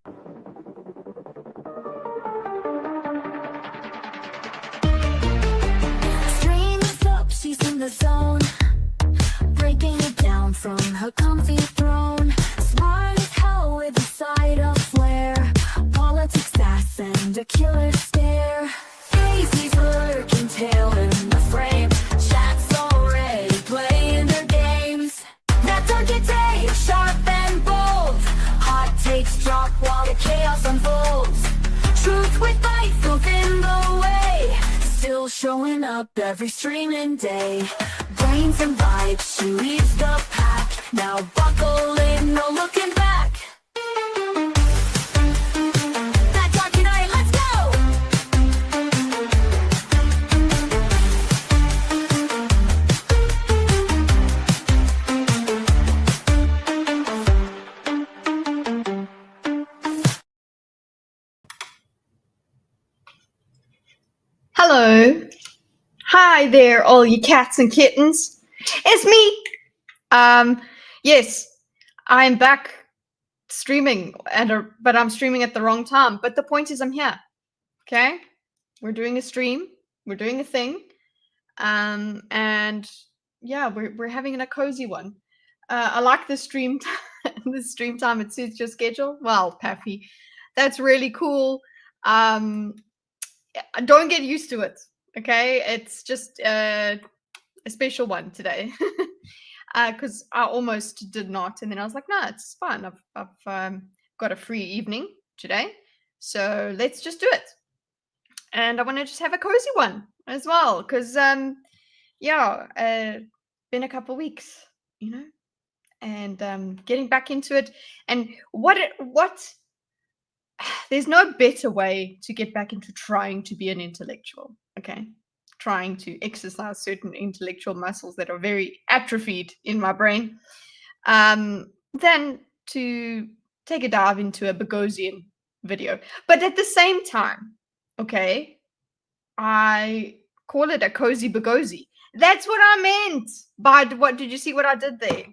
Streams up, she's in the zone, breaking it down from her comfy throne. Smart as hell with a side of flair, politics sass and a killer stare. Casey's lurking tail in the frame, chat's already playing their games. That target day, sharp and bold, hot takes drop while the chaos unfolds. Truth with bite within the way, still showing up every streaming day. Brains and vibes, she leads the pack, now buckle in, no looking back. That dark night, let's go! Hello. Hi there, all you cats and kittens. It's me. Yes, I'm back streaming, but I'm streaming at the wrong time. But the point is I'm here, okay? We're doing a stream. We're doing a thing. And yeah, we're having a cozy one. I like the stream the stream time. It suits your schedule. Well, Pappy, that's really cool. Don't get used to it, okay? It's just a special one today, because I almost did not, and then I was like, no, it's fine. I've got a free evening today, so let's just do it. And I want to just have a cozy one as well, because yeah, been a couple weeks, you know, and getting back into it. And what there's no better way to get back into trying to be an intellectual, okay? Trying to exercise certain intellectual muscles that are very atrophied in my brain, than to take a dive into a Boghosian video. But at the same time, okay, I call it a cozy Boghozy. That's what I meant by what did you see what I did there?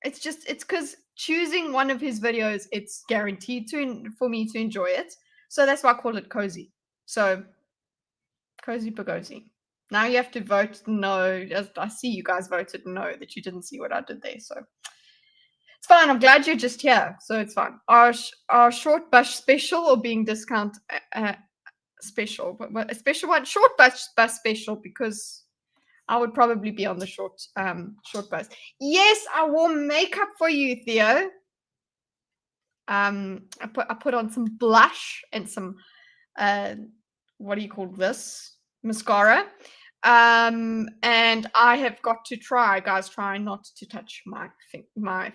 It's because choosing one of his videos, it's guaranteed for me to enjoy it. So that's why I call it cozy. So cozy Boghozy. Now you have to vote no. I see you guys voted no, that you didn't see what I did there. So it's fine. I'm glad you're just here. So it's fine. Our short bus special, or being discount special, but a special one, short bus special, because I would probably be on the short bus. Yes, I wore makeup for you, Theo. I put on some blush and some what do you call this? Mascara. And I have got to try, guys, try not to touch my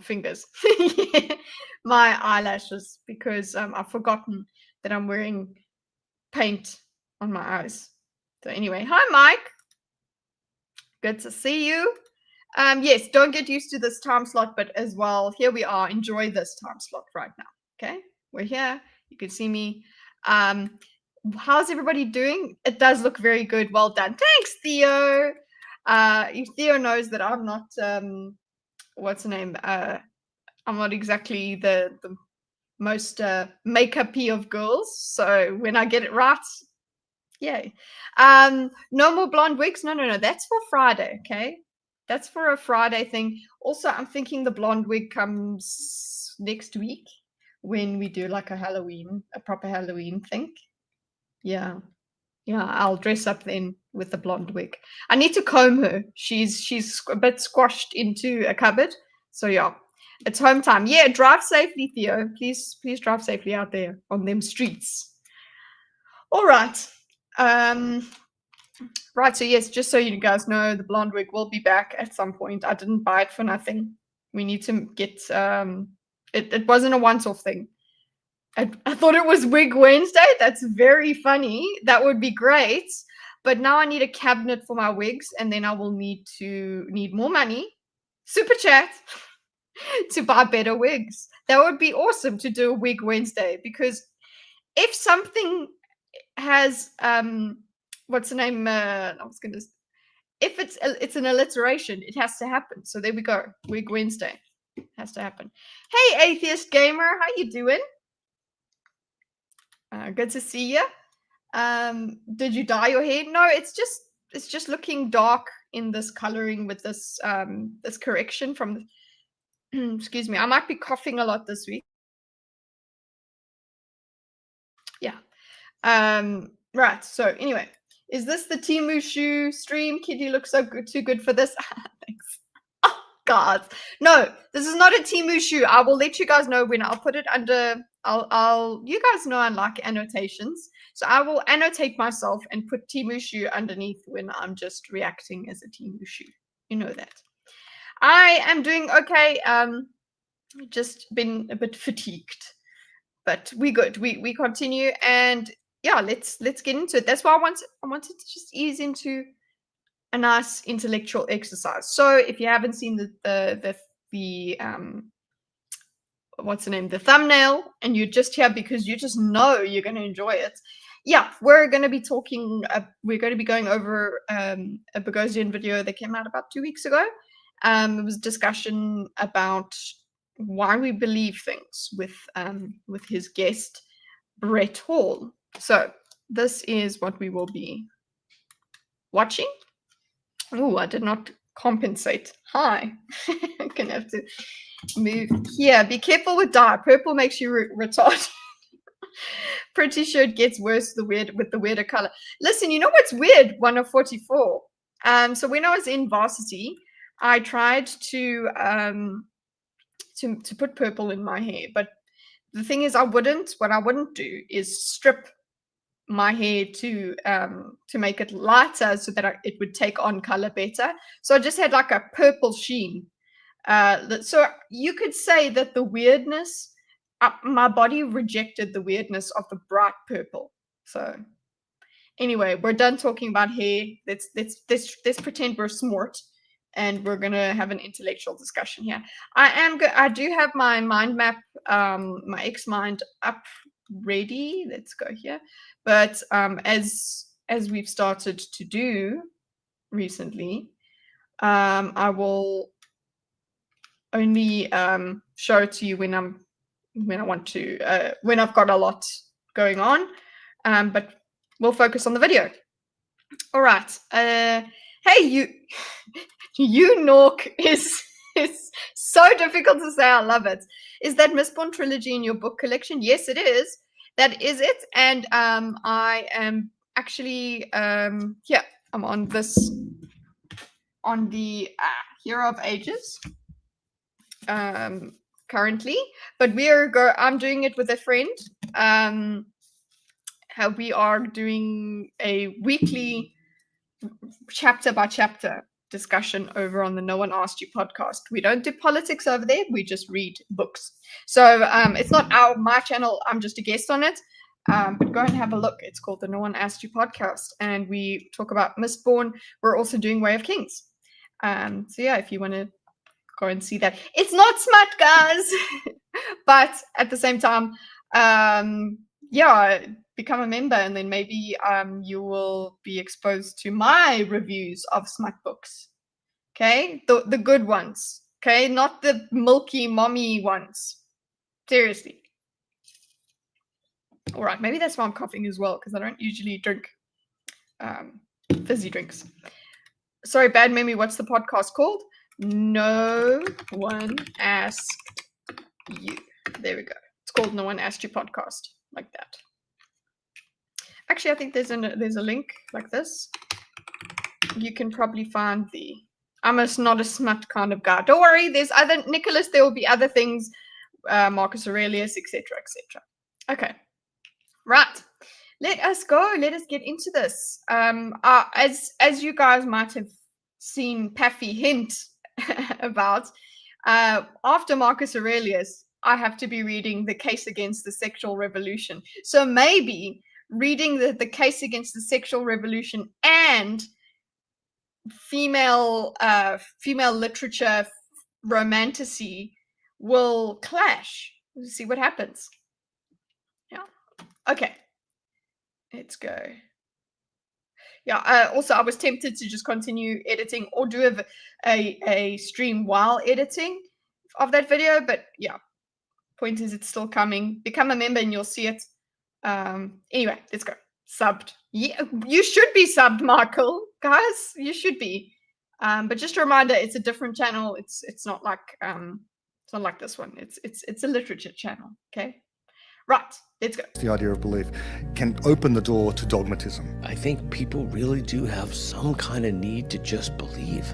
fingers, my eyelashes, because I've forgotten that I'm wearing paint on my eyes. So anyway, hi Mike. Good to see you. Yes, don't get used to this time slot, but as well, here we are. Enjoy this time slot right now. Okay, we're here. You can see me. How's everybody doing? It does look very good. Well done. Thanks, Theo. Theo knows that I'm not what's the name? I'm not exactly the most makeup-y of girls. So when I get it right, yay. No more blonde wigs. No. That's for Friday, okay? That's for a Friday thing. Also, I'm thinking the blonde wig comes next week when we do like a proper Halloween thing. Yeah, I'll dress up then with the blonde wig. I need to comb her. She's a bit squashed into a cupboard. So yeah, it's home time. Yeah, drive safely, Theo. Please drive safely out there on them streets. All right. Right, so yes, just so you guys know, the blonde wig will be back at some point. I didn't buy it for nothing. We need to get it wasn't a once-off thing. I thought it was Wig Wednesday. That's very funny. That would be great. But now I need a cabinet for my wigs, and then I will need more money. Super chat to buy better wigs. That would be awesome to do a Wig Wednesday, because if something has what's the name? If it's an alliteration, it has to happen. So there we go. Wig Wednesday has to happen. Hey, atheist gamer, how you doing? Good to see you. Did you dye your hair? No, it's just looking dark in this coloring with this this correction from excuse me. I might be coughing a lot this week. Yeah. Right. So anyway, is this the Timu shoe stream? Kitty looks so good, too good for this. Thanks. Oh God, no, this is not a Timu shoe. I will let you guys know when I'll put it under. You guys know I like annotations, so I will annotate myself and put Timu shoe underneath when I'm just reacting as a Timu shoe. You know that. I am doing okay. Just been a bit fatigued, but we good. We continue, and yeah, let's get into it. That's why I wanted to just ease into a nice intellectual exercise. So if you haven't seen the what's the name, the thumbnail, and you're just here because you just know you're going to enjoy it, yeah, we're going to be talking. We're going to be going over a Boghossian video that came out about 2 weeks ago. It was a discussion about why we believe things with his guest Bret Hall. So this is what we will be watching. Oh, I did not compensate. Hi. I'm gonna have to move here. Be careful with dye. Purple makes you retarded. Pretty sure it gets worse with the weirder color. Listen, you know what's weird? 1 of 44. So when I was in varsity, I tried to put purple in my hair, but the thing is, what I wouldn't do is strip my hair to make it lighter so that it would take on color better. So I just had like a purple sheen. So you could say that the weirdness, my body rejected the weirdness of the bright purple. So anyway, we're done talking about hair. Let's pretend we're smart, and we're gonna have an intellectual discussion here. I do have my mind map, my X mind up ready. Let's go here. But as we've started to do recently, I will only show it to you when I want to, when I've got a lot going on. But we'll focus on the video. All right. Hey, you Nork is so difficult to say. I love it. Is that Mistborn trilogy in your book collection? Yes, it is. That is it. And I am actually yeah, I'm on the Hero of Ages currently, but I'm doing it with a friend. We are doing a weekly chapter by chapter discussion over on the No One Asked You podcast. We don't do politics over there. We just read books. So it's not my channel. I'm just a guest on it. But go and have a look. It's called the No One Asked You podcast, and we talk about Mistborn. We're also doing Way of Kings. So yeah, if you want to go and see that, it's not smart, guys, but at the same time, yeah, become a member, and then maybe you will be exposed to my reviews of smut books. Okay, the good ones. Okay, not the milky mommy ones. Seriously. All right, maybe that's why I'm coughing as well, because I don't usually drink fizzy drinks. Sorry, bad memory. What's the podcast called? No One Asked You. There we go. It's called No One Asked You podcast, like that. Actually, I think there's a link like this. You can probably find I'm not a smut kind of guy. Don't worry, there's other Nicholas. There will be other things, Marcus Aurelius, etc., etc. Okay, right. Let us go. Let us get into this. As you guys might have seen Paffy hint about, after Marcus Aurelius, I have to be reading The Case Against the Sexual Revolution. So maybe reading the Case Against the Sexual Revolution and female literature romantasy will clash. We'll see what happens. Yeah. Okay. Let's go. Yeah. Also, I was tempted to just continue editing or do a stream while editing of that video, but yeah. Point is, it's still coming. Become a member and you'll see it. Anyway, let's go. Subbed. Yeah, you should be subbed, Michael. Guys, you should be. But just a reminder, it's a different channel. It's not like this one. It's a literature channel. Okay. Right, let's go. The idea of belief can open the door to dogmatism. I think people really do have some kind of need to just believe.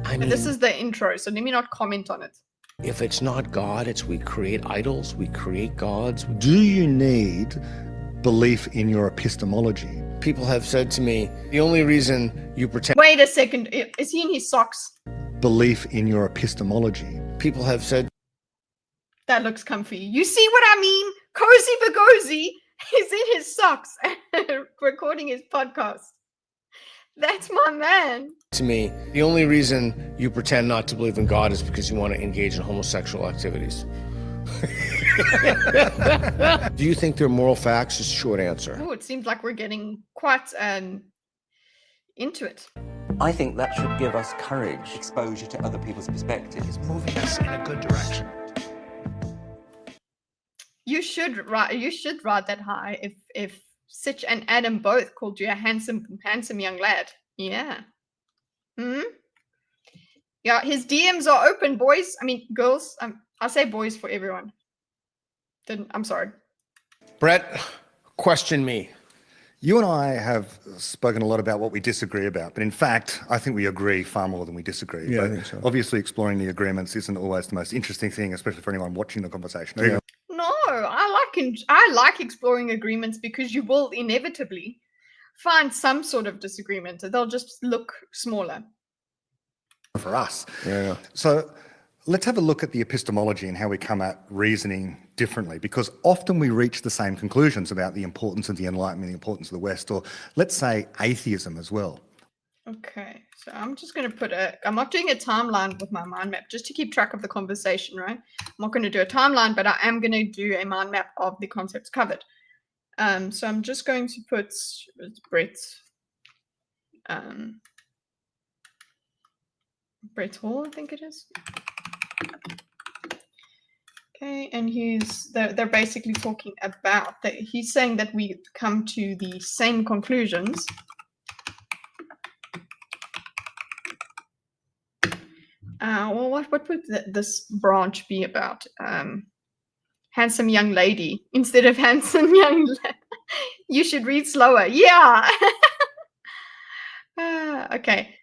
I mean, This is the intro, so let me not comment on it. if it's not God, it's we create idols, we create gods. Do you need belief in your epistemology? People have said to me, the only reason you pretend. Wait a second. Is he in his socks? Belief in your epistemology. People have said. That looks comfy. You see what I mean? Cozy Boghozy is in his socks recording his podcast. That's my man. To me, the only reason you pretend not to believe in God is because you want to engage in homosexual activities. Do you think they're moral facts? Is the short answer. Oh, it seems like we're getting quite into it. I think that should give us courage, exposure to other people's perspectives. Moving us in a good direction. You should ride that high if Sitch and Adam both called you a handsome young lad. Yeah. Yeah, his DMs are open, boys. I mean, girls. I say boys for everyone. I'm sorry. Bret, question me. You and I have spoken a lot about what we disagree about, but in fact, I think we agree far more than we disagree. Yeah, But I think so. obviously, exploring the agreements isn't always the most interesting thing, especially for anyone watching the conversation. Yeah. No, I like exploring agreements because you will inevitably find some sort of disagreement. They'll just look smaller. For us. Yeah. So let's have a look at the epistemology and how we come at reasoning differently, because often we reach the same conclusions about the importance of the Enlightenment, the importance of the West, or let's say atheism as well. Okay, so I'm just going to I'm not doing a timeline with my mind map just to keep track of the conversation, right? I'm not going to do a timeline, but I am going to do a mind map of the concepts covered. So I'm just going to put Bret Hall, I think it is. Okay, and they're basically talking about that. He's saying that we come to the same conclusions. Well, what would this branch be about? Handsome young lady instead of handsome young. You should read slower. Yeah. Okay.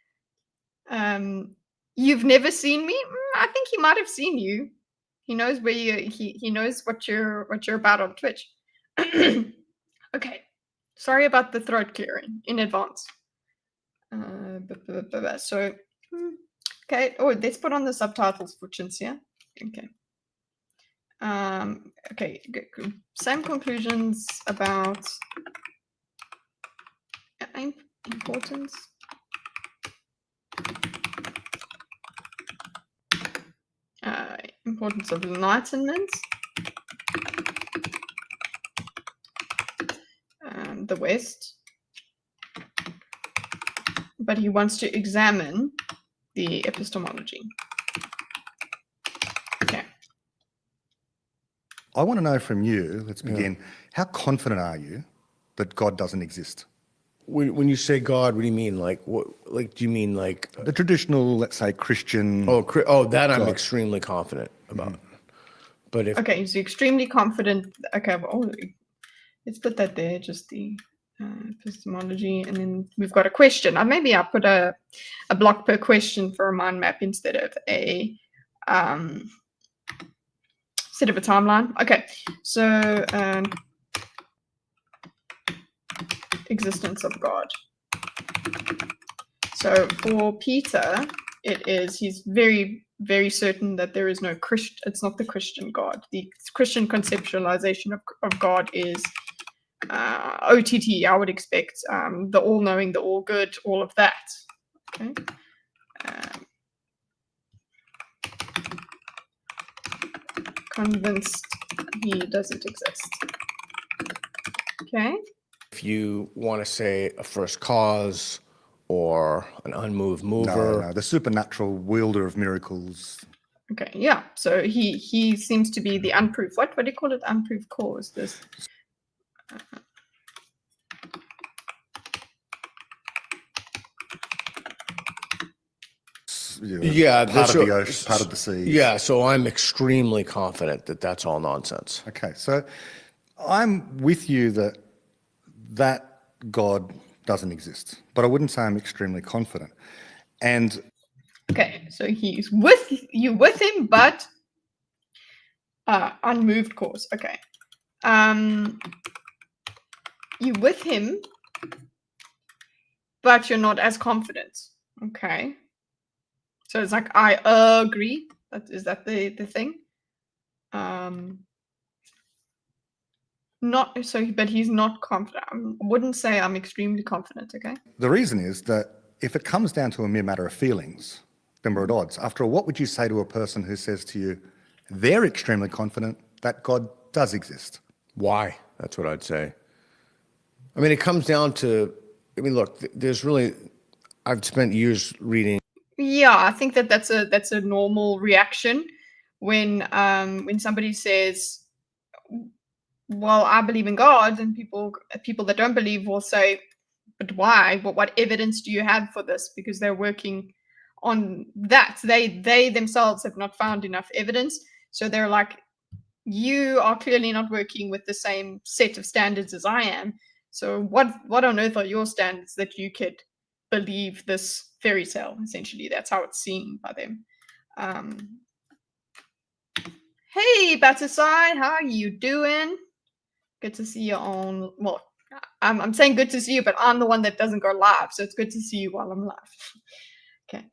You've never seen me? I think he might have seen you. He knows where he knows what you're about on Twitch. Okay. Sorry about the throat clearing in advance. So okay. Oh, let's put on the subtitles for Chinsia. Okay. Okay. Same conclusions about importance. Importance of enlightenment. The West. But he wants to examine the epistemology. Okay. I want to know from you, let's begin, how confident are you that God doesn't exist? When you say God, what do you mean? Like what? Like do you mean like The traditional, let's say, Christian. that I'm God. extremely confident about. But if Okay, so extremely confident. Okay, well, let's put that there. Just the epistemology, and then we've got a question. Maybe I'll put a block per question for a mind map instead of a timeline. Okay, so existence of God. So for Peter, he's very, very certain that there is no Christ. It's not the Christian God. The Christian conceptualization of God is OTT. I would expect the all-knowing, the all-good, all of that. Okay. Convinced he doesn't exist. Okay. if you want to say a first cause or an unmoved mover, No, the supernatural wielder of miracles. Okay, yeah. So he seems to be the unproved. What do you call it? Unproved cause. This. Yeah, part of so- the ocean, part of the sea. Yeah, so I'm extremely confident that that's all nonsense. Okay, so I'm with you that God doesn't exist, but I wouldn't say I'm extremely confident. And Okay, so he's with him, but unmoved cause. Okay. You with him, but you're not as confident. Okay. So it's like I agree. Is that the thing? Not so, but he's not confident. I wouldn't say I'm extremely confident. Okay. the reason is that if it comes down to a mere matter of feelings, then we're at odds. After all, what would you say to a person who says to you, they're extremely confident that God does exist? Why? That's what I'd say. I mean, it comes down to, I mean, look, there's really, I've spent years reading. Yeah, I think that's a normal reaction when somebody says, well, I believe in God, and people that don't believe will say, but why? What evidence do you have for this? Because they're working on that. They themselves have not found enough evidence. So they're like, you are clearly not working with the same set of standards as I am. So what on earth are your standards that you could believe this fairy tale? Essentially, that's how it's seen by them. Hey, Batasai, how are you doing? Good to see you on. Well, I'm saying good to see you, but I'm the one that doesn't go live, so it's good to see you while I'm live. Okay.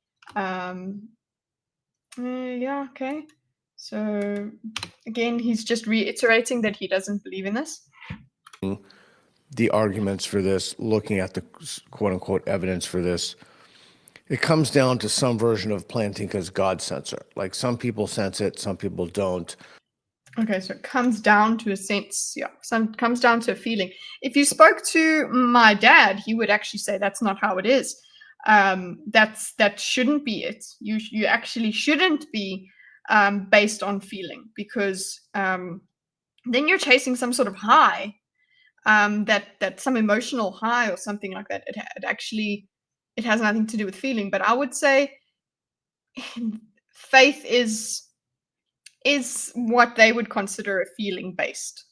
Yeah. Okay. So again, he's just reiterating that he doesn't believe in this. The arguments for this, looking at the quote unquote evidence for this, it comes down to some version of planting because God sense it. Like some people sense it, some people don't. Okay, so it comes down to a sense, yeah. Comes down to a feeling. If you spoke to my dad, he would actually say that's not how it is. That shouldn't be it. You actually shouldn't be based on feeling, because then you're chasing some sort of high, that some emotional high or something like that. It has nothing to do with feeling. But I would say faith is what they would consider a feeling based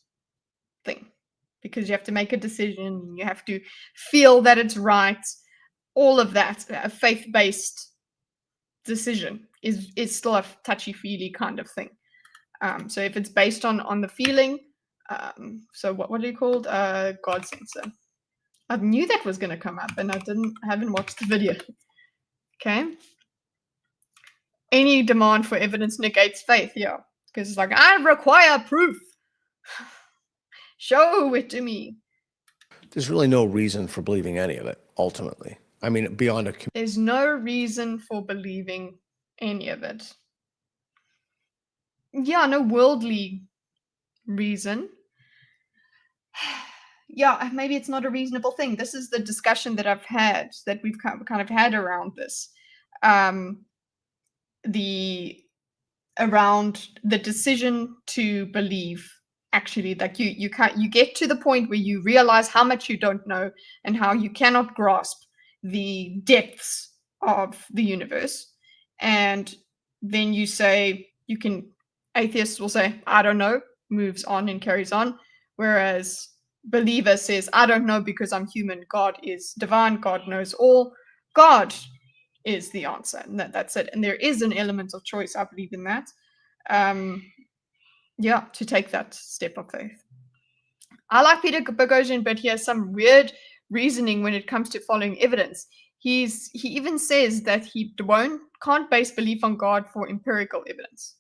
thing, because you have to make a decision, you have to feel that it's right, all of that. A faith based decision is still a touchy feely kind of thing. So if it's based on the feeling, so what are you called? God sensor. I knew that was going to come up, and I haven't watched the video. Okay. Any demand for evidence negates faith, yeah. Because it's like, I require proof. Show it to me. There's really no reason for believing any of it, ultimately. I mean, beyond a... There's no reason for believing any of it. Yeah, no worldly reason. Yeah, maybe it's not a reasonable thing. This is the discussion that we've kind of had around this. Around the decision to believe, actually, like you get to the point where you realize how much you don't know and how you cannot grasp the depths of the universe, and then you say, atheists will say, I don't know, moves on and carries on, whereas believer says, I don't know because I'm human, God is divine, God knows all, God is the answer, and that's it. And there is an element of choice, I believe in that. Yeah, to take that step of faith. I like Peter Boghossian, but he has some weird reasoning when it comes to following evidence. He even says that he can't base belief on God for empirical evidence.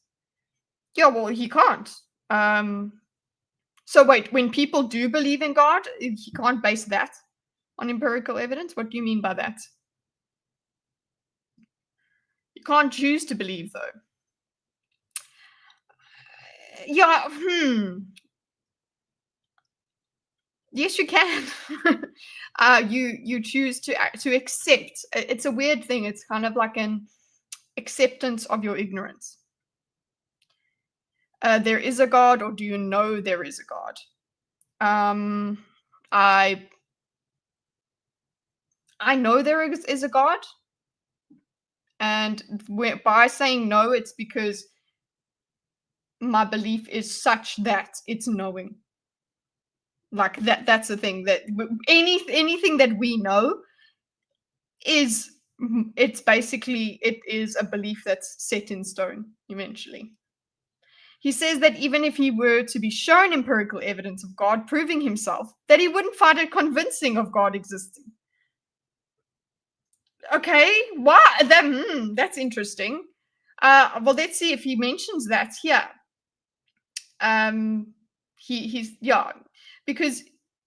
Yeah, well, he can't. So wait, when people do believe in God, he can't base that on empirical evidence? What do you mean by that? You can't choose to believe, though. Yeah, yes, you can. You choose to accept. It's a weird thing. It's kind of like an acceptance of your ignorance. there is a God, or do you know there is a God? I know there is a God, and by saying no, it's because my belief is such that it's knowing. Like that's the thing, that anything that we know is, it's basically, it is a belief that's set in stone eventually. He says that even if he were to be shown empirical evidence of God proving himself, that he wouldn't find it convincing of God existing. Okay, why? That's interesting. Well, let's see if he mentions that here. He's yeah, because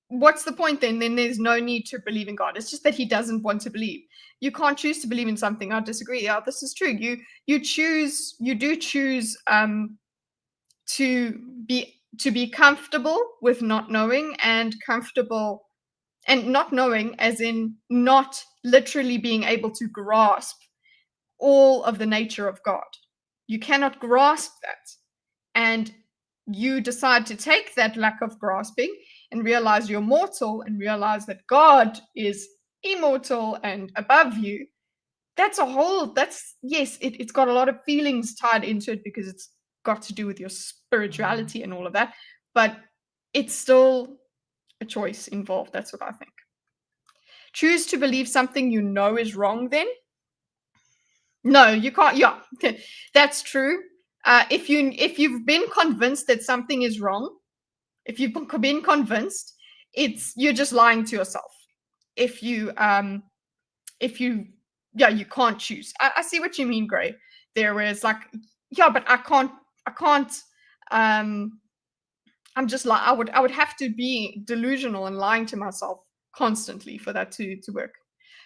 what's the point then? Then there's no need to believe in God. It's just that he doesn't want to believe. You can't choose to believe in something. I disagree. Yeah, this is true. You do choose to be comfortable with not knowing, and comfortable and not knowing as in not literally being able to grasp all of the nature of God. You cannot grasp that. And you decide to take that lack of grasping and realize you're mortal, and realize that God is immortal and above you. Yes, it's got a lot of feelings tied into it, because it's got to do with your spirituality and all of that, but it's still a choice involved. That's what I think. Choose to believe something you know is wrong then? No, you can't. Yeah, that's true. If you've been convinced that something is wrong, if you've been convinced, you're just lying to yourself. If you you can't choose. I see what you mean, Gray. There is like, yeah, but I can't. I'm just like, I would have to be delusional and lying to myself constantly for that to work.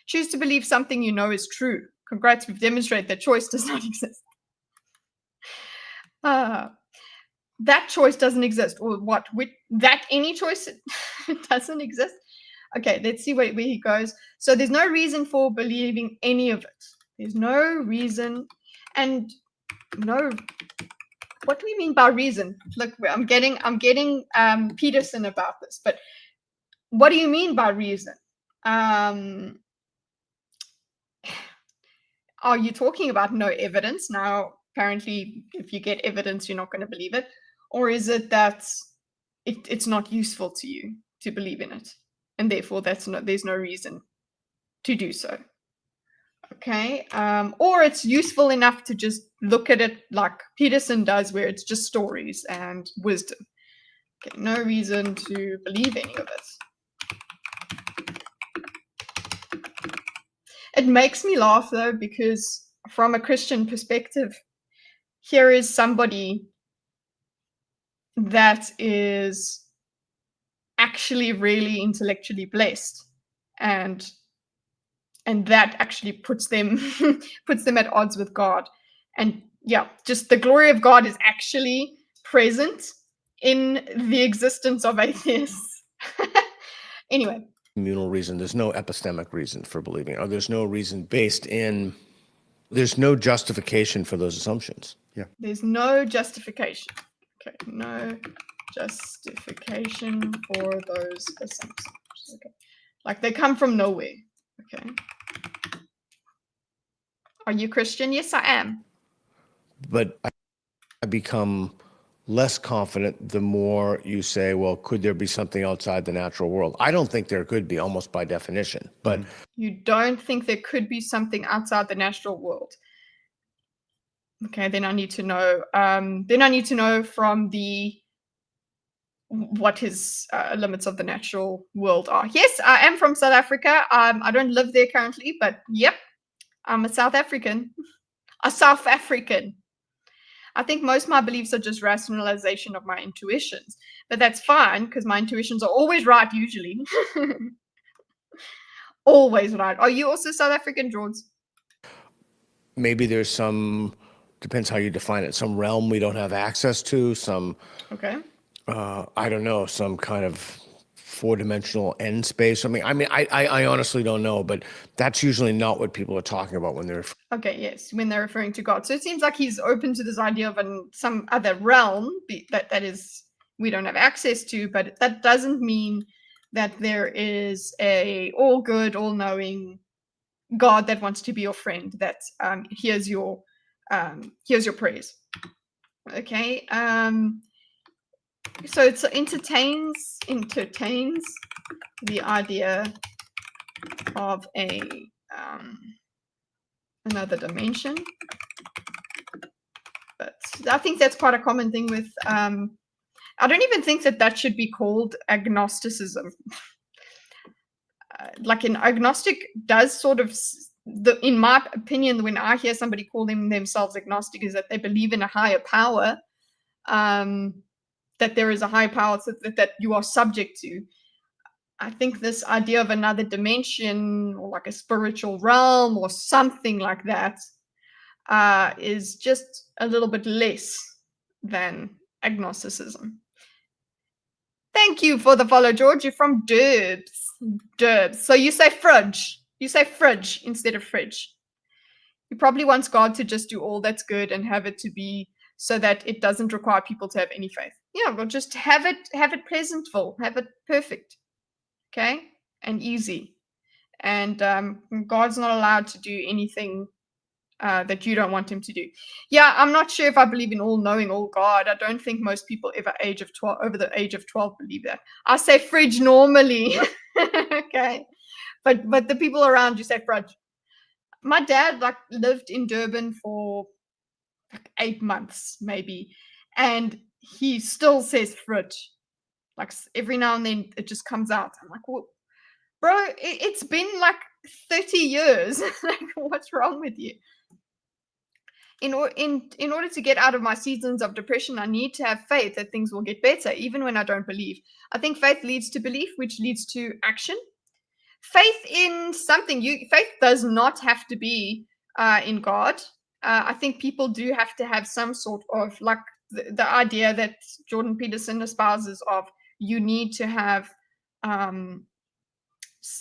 Choose to believe something you know is true. Congrats, we've demonstrated that choice does not exist. That choice doesn't exist. Or what? That any choice doesn't exist? Okay, let's see where he goes. So there's no reason for believing any of it. There's no reason. And no, what do we mean by reason? Look, I'm getting Peterson about this, but what do you mean by reason? Are you talking about no evidence? Now, apparently, if you get evidence, you're not going to believe it. Or is it that it's not useful to you to believe in it, and therefore there's no reason to do so? Okay, or it's useful enough to just look at it like Peterson does, where it's just stories and wisdom. Okay, no reason to believe any of it. It makes me laugh though, because from a Christian perspective, here is somebody that is actually really intellectually blessed, and that actually puts them at odds with God. And yeah, just the glory of God is actually present in the existence of atheists. Anyway. Communal reason. There's no epistemic reason for believing, or there's no reason there's no justification for those assumptions. Yeah. There's no justification. Okay, no justification for those assumptions. Okay. Like they come from nowhere. Okay. Are you Christian? Yes, I am. But I become less confident the more you say, well, could there be something outside the natural world? I don't think there could be, almost by definition. But you don't think there could be something outside the natural world? Okay, then I need to know. Then I need to know from what his limits of the natural world are. Yes, I am from South Africa. I don't live there currently, but yep, I'm a South African. A South African. I think most of my beliefs are just rationalization of my intuitions, but that's fine because my intuitions are always right, usually. Always right. Are you also South African, George? Maybe there's depends how you define it, some realm we don't have access to, some, okay. I don't know, some kind of four-dimensional end space. I honestly don't know, but that's usually not what people are talking about when they're. Okay, yes, when they're referring to God. So it seems like he's open to this idea of some other realm that is we don't have access to, but that doesn't mean that there is a all good, all knowing God that wants to be your friend, that hears your prayers. Okay. So it entertains the idea of a another dimension. But I think that's quite a common thing with I don't even think that should be called agnosticism. Like an agnostic does sort of, in my opinion, when I hear somebody call themselves agnostic, is that they believe in a higher power, that there is a higher power that you are subject to. I think this idea of another dimension or like a spiritual realm or something like that is just a little bit less than agnosticism. Thank you for the follow, George. You're from Derbs. Derbs. So you say fridge. You say fridge instead of fridge. You probably want God to just do all that's good and have it to be so that it doesn't require people to have any faith. Yeah, well, just have it pleasantful, have it perfect. Okay? And easy. And God's not allowed to do anything that you don't want him to do. Yeah, I'm not sure if I believe in all-knowing, all God. I don't think most people over the age of 12 believe that. I say fridge normally. Okay. But the people around you say fridge. My dad lived in Durban for 8 months maybe, and he still says fridge. Like every now and then it just comes out. I'm like, well, bro, it's been like 30 years. Like, what's wrong with you? In order to get out of my seasons of depression, I need to have faith that things will get better, even when I don't believe. I think faith leads to belief, which leads to action. Faith in something. Faith does not have to be in God. I think people do have to have some sort of, like the idea that Jordan Peterson espouses of you need to have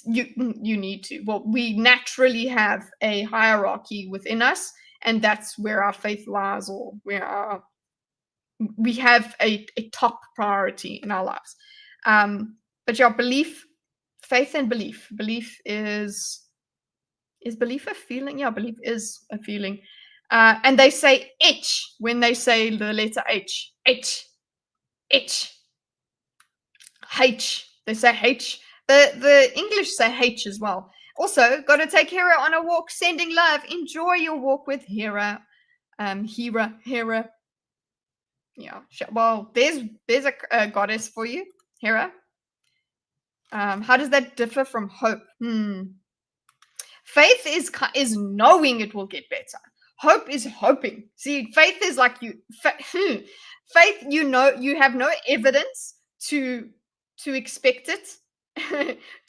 you need to. Well, we naturally have a hierarchy within us, and that's where our faith lies, or where we have a top priority in our lives. But yeah, belief, faith and belief. Belief is belief a feeling? Yeah, belief is a feeling. And they say H when they say the letter H. H. They say H. The English say H as well. Also, got to take Hera on a walk, sending love. Enjoy your walk with Hera. Hera. Yeah, well, there's a goddess for you, Hera. How does that differ from hope? Faith is knowing it will get better. Hope is hoping. See, faith is like faith, you have no evidence to expect it,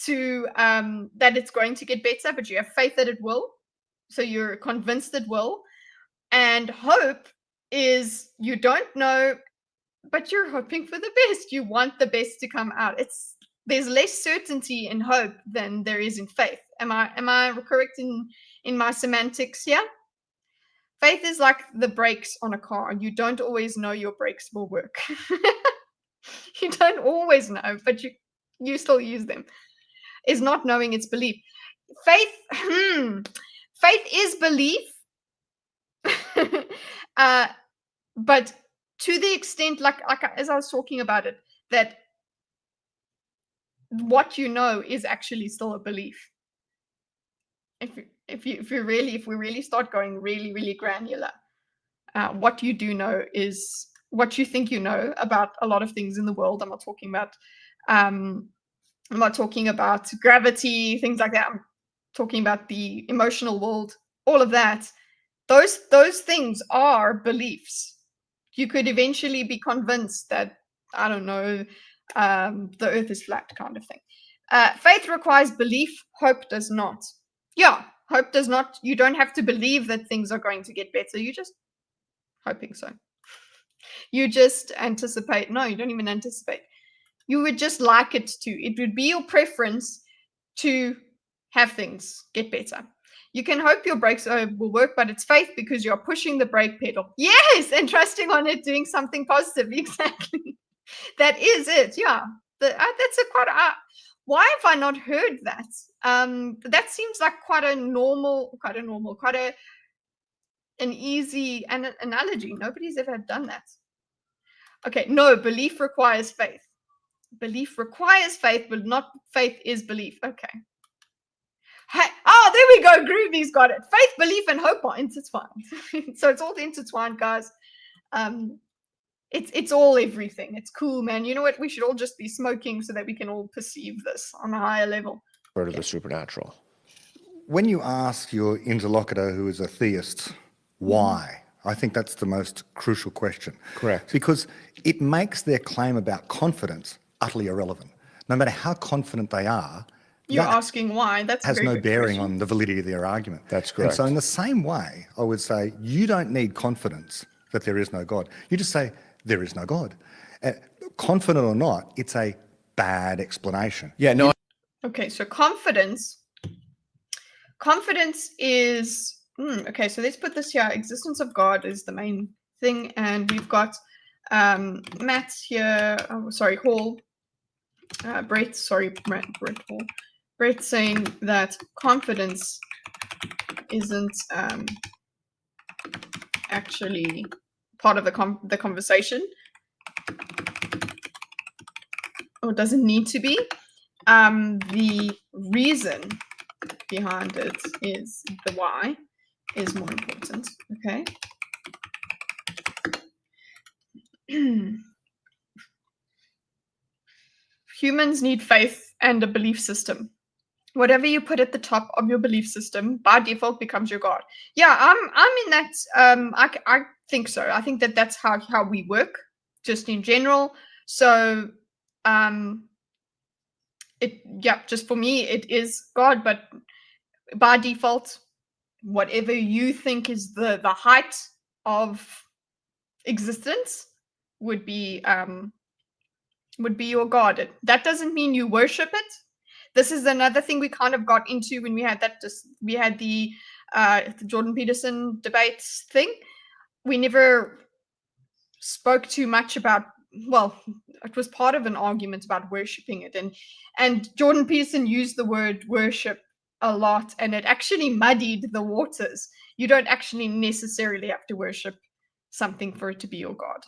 to that it's going to get better, but you have faith that it will. So you're convinced it will. And hope is you don't know, but you're hoping for the best. You want the best to come out. There's less certainty in hope than there is in faith. Am I correct in my semantics here? Faith is like the brakes on a car. You don't always know your brakes will work. You don't always know, but you still use them. Is not knowing, it's belief. Faith is belief. But to the extent, like as I was talking about it, that what you know is actually still a belief. If we really start going really granular, what you do know is what you think you know about a lot of things in the world. I'm not talking about gravity, things like that. I'm talking about the emotional world, all of that. Those things are beliefs. You could eventually be convinced that, I don't know, the earth is flat, kind of thing. Faith requires belief. Hope does not. Yeah, hope does not. You don't have to believe that things are going to get better. You're just hoping so. You just anticipate. No, you don't even anticipate. You would just like it to. It would be your preference to have things get better. You can hope your brakes will work, but it's faith because you're pushing the brake pedal. Yes, and trusting on it doing something positive. Exactly. That is it. Yeah. That's a quite. Why have I not heard that? That seems like quite an easy analogy. Nobody's ever done that. Okay, no, belief requires faith. Belief requires faith, but not faith is belief. Okay. Hey, oh, there we go. Groovy's got it. Faith, belief, and hope are intertwined. So it's all intertwined, guys. It's all everything. It's cool, man. You know what? We should all just be smoking so that we can all perceive this on a higher level. Part of the supernatural. When you ask your interlocutor who is a theist, why? I think that's the most crucial question. Correct. Because it makes their claim about confidence utterly irrelevant. No matter how confident they are, You're that asking why. That's a has very no good bearing question. on the validity of their argument. That's And correct. so in the same way, I would say, you don't need confidence that there is no God. You just say, there is no God. Confident or not, it's a bad explanation. Yeah, no, Okay, so confidence is okay, so let's put this here. Existence of God is the main thing, and we've got Matt here, Hall, Brett Hall. Brett saying that confidence isn't actually part of the conversation, or doesn't need to be. The reason behind it is the why is more important. Okay. Humans need faith and a belief system. Whatever you put at the top of your belief system by default becomes your God. Yeah, I'm in that. I think so. I think that's how we work, just in general. So just for me it is God, but by default, whatever you think is the height of existence would be your God. That doesn't mean you worship it. This is another thing we kind of got into when we had the Jordan Peterson debates thing. We never spoke too much about, well, it was part of an argument about worshiping it, and Jordan Peterson used the word worship a lot, and it actually muddied the waters. You don't actually necessarily have to worship something for it to be your God.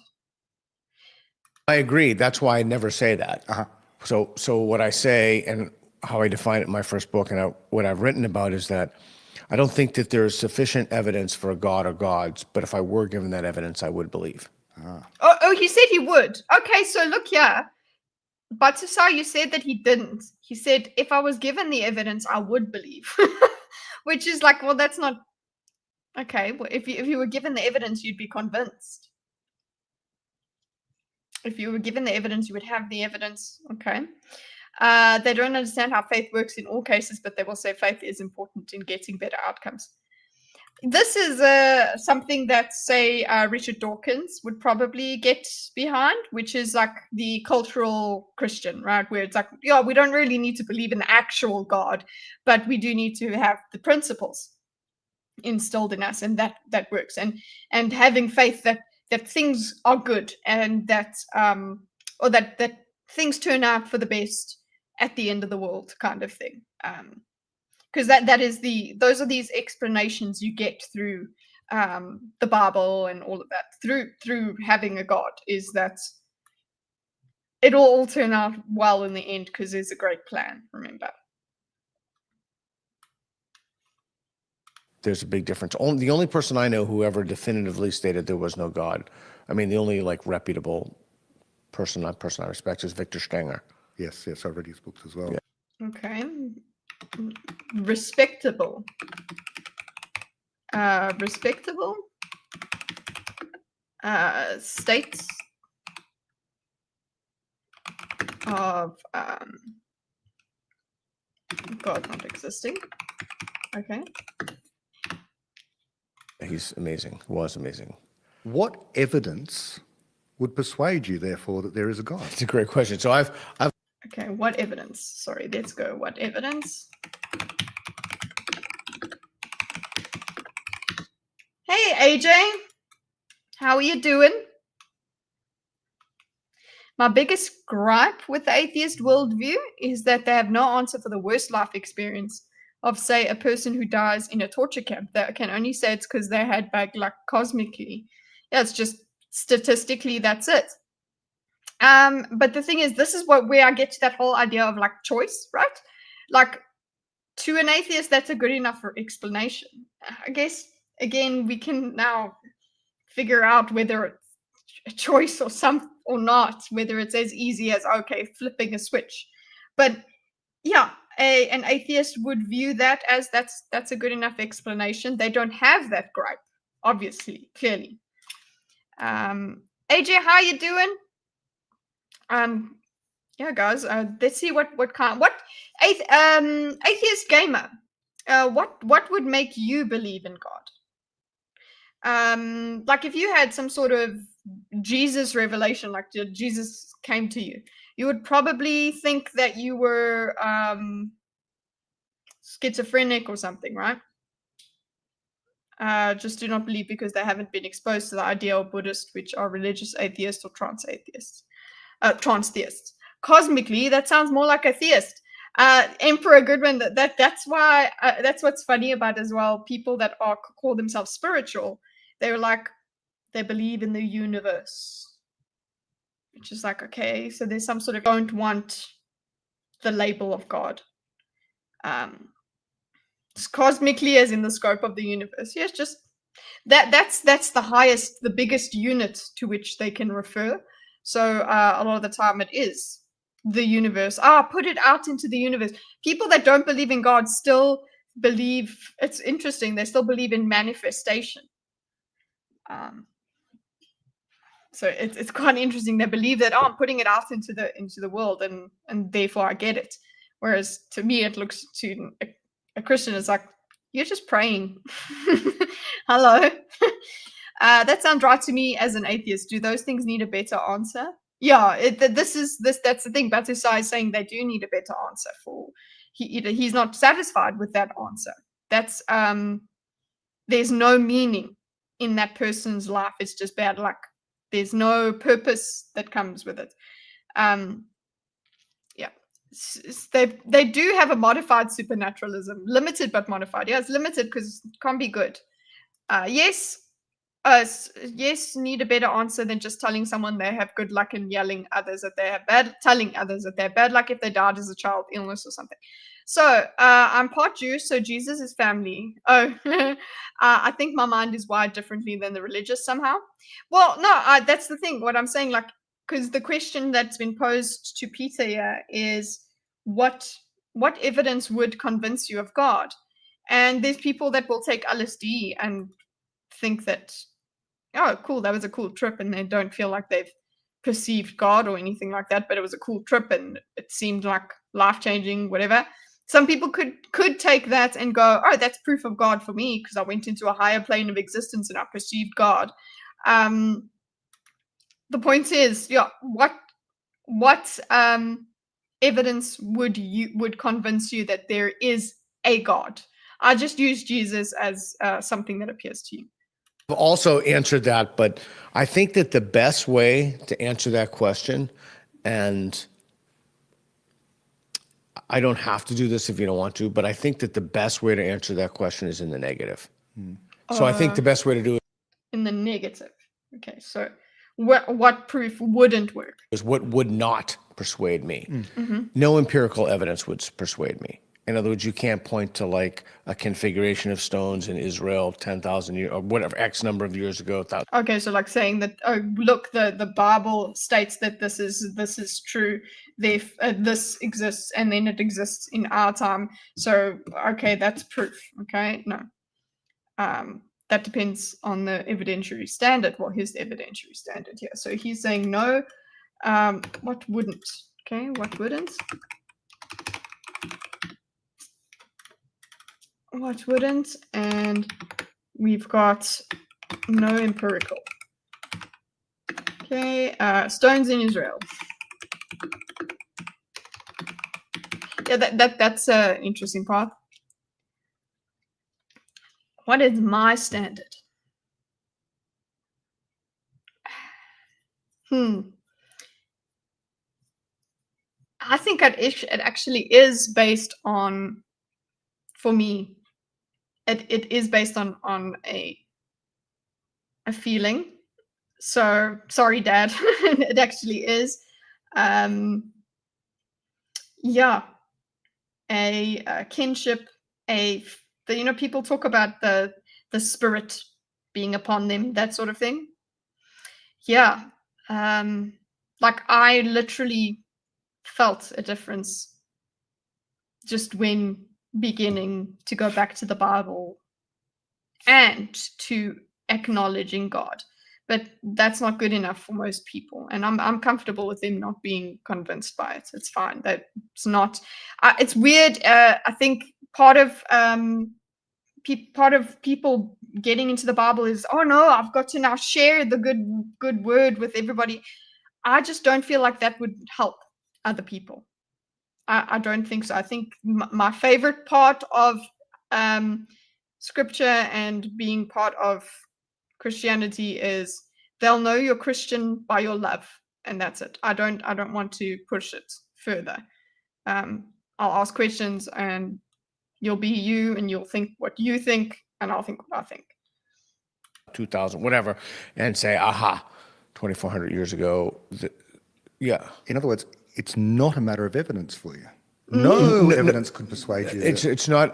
I agree. That's why I never say that. So what I say and how I define it in my first book and what I've written about is that I don't think that there's sufficient evidence for a God or gods, but if I were given that evidence, I would believe. Oh, he said he would. Okay, so look here. But you said that he didn't. He said, if I was given the evidence, I would believe. Which is like, well, that's not... Okay, well, if you were given the evidence, you'd be convinced. If you were given the evidence, you would have the evidence. Okay. They don't understand how faith works in all cases, but they will say faith is important in getting better outcomes. This is something that, say, Richard Dawkins would probably get behind, which is like the cultural Christian, right? Where it's like, yeah, we don't really need to believe in the actual God, but we do need to have the principles instilled in us, and that works. And having faith that things are good, and that things turn out for the best at the end of the world, kind of thing. Because those are these explanations you get through the Bible and all of that, through having a God, is that it'll all turn out well in the end because there's a great plan, remember. There's a big difference. The only person I know who ever definitively stated there was no God, I mean, the only reputable person I respect is Victor Stenger. Yes, I've read his books as well. Yeah. Okay. Respectable. States of God not existing. Okay. He's amazing. Was amazing. What evidence would persuade you, therefore, that there is a God? It's a great question. So I've Okay, what evidence? Sorry, let's go. What evidence? Hey, AJ. How are you doing? My biggest gripe with the atheist worldview is that they have no answer for the worst life experience of, say, a person who dies in a torture camp. They can only say it's because they had bad luck cosmically. Yeah, it's just statistically, that's it. But the thing is, this is where I get to that whole idea of like choice, right? Like, to an atheist, that's a good enough explanation. I guess, again, we can now figure out whether it's a choice or not, whether it's as easy as, okay, flipping a switch. But yeah, an atheist would view that as that's a good enough explanation. They don't have that gripe, obviously, clearly. AJ, how you doing? Yeah, guys, let's see what atheist gamer, what would make you believe in God? Like if you had some sort of Jesus revelation, like Jesus came to you, you would probably think that you were schizophrenic or something, right? Just do not believe because they haven't been exposed to the ideal Buddhist, which are religious atheists or trans-theists. Cosmically, that sounds more like a theist. Emperor Goodwin, that's why that's what's funny about as well. People that call themselves spiritual, they're like, they believe in the universe, which is like, okay, so there's some sort of, don't want the label of God. Cosmically, as in the scope of the universe. Yes, just that's the highest, the biggest unit to which they can refer. So a lot of the time it is the universe. Put it out into the universe. People that don't believe in God still believe, it's interesting, they still believe in manifestation. So it's quite interesting. They believe that, I'm putting it out into the world, and therefore I get it. Whereas to me, it looks to a Christian is like, you're just praying. Hello. That sounds right to me as an atheist. Do those things need a better answer? Yeah, that's the thing. Boghozy is saying they do need a better answer for. He's not satisfied with that answer. That's there's no meaning in that person's life. It's just bad luck. There's no purpose that comes with it. Yeah, they do have a modified supernaturalism, limited but modified. Yeah, it's limited because it can't be good. Yes, need a better answer than just telling someone they have good luck and telling others that they have bad luck if they died as a child, illness or something. So I'm part Jewish, so Jesus is family. Oh, I think my mind is wired differently than the religious somehow. Well, no, that's the thing. What I'm saying, like, because the question that's been posed to Peter here is, what evidence would convince you of God? And there's people that will take LSD and think that, oh, cool, that was a cool trip, and they don't feel like they've perceived God or anything like that, but it was a cool trip and it seemed like life-changing, whatever. Some people could take that and go, oh, that's proof of God for me because I went into a higher plane of existence and I perceived God. The point is, yeah, what evidence would convince you that there is a God? I just use Jesus as something that appears to you. I've also answered that, but I think that the best way to answer that question, and I don't have to do this if you don't want to, but I think that the best way to answer that question is in the negative. So I think the best way to do it in the negative. Okay, so what proof wouldn't work? is what would not persuade me. No empirical evidence would persuade me. In other words, you can't point to like a configuration of stones in Israel 10,000 years or whatever, X number of years ago. Okay, so like saying that, oh, look, the Bible states that this is true, this exists, and then it exists in our time. So, okay, that's proof. Okay, no. That depends on the evidentiary standard. Well, here's the evidentiary standard here. So he's saying no. What wouldn't? Okay, what wouldn't? What wouldn't? And we've got no empirical. Okay, stones in Israel. Yeah, that's an interesting part. What is my standard? I think it actually is based on, for me, it is based on a feeling. So sorry, Dad. It actually is. Yeah, a kinship, people talk about the spirit being upon them, that sort of thing. Yeah, like I literally felt a difference just when beginning to go back to the Bible and to acknowledging God. But that's not good enough for most people, and I'm comfortable with them not being convinced by it. It's fine. That's not. It's weird. I think part of people getting into the Bible is, oh no, I've got to now share the good word with everybody. I just don't feel like that would help other people. I don't think so. I think my favorite part of scripture and being part of Christianity is they'll know you're Christian by your love, and that's it. I don't want to push it further. I'll ask questions, and you'll be you, and you'll think what you think, and I'll think what I think. 2000, whatever, and say, aha, 2,400 years ago. Yeah. In other words, it's not a matter of evidence for you. No evidence could persuade you. It's not.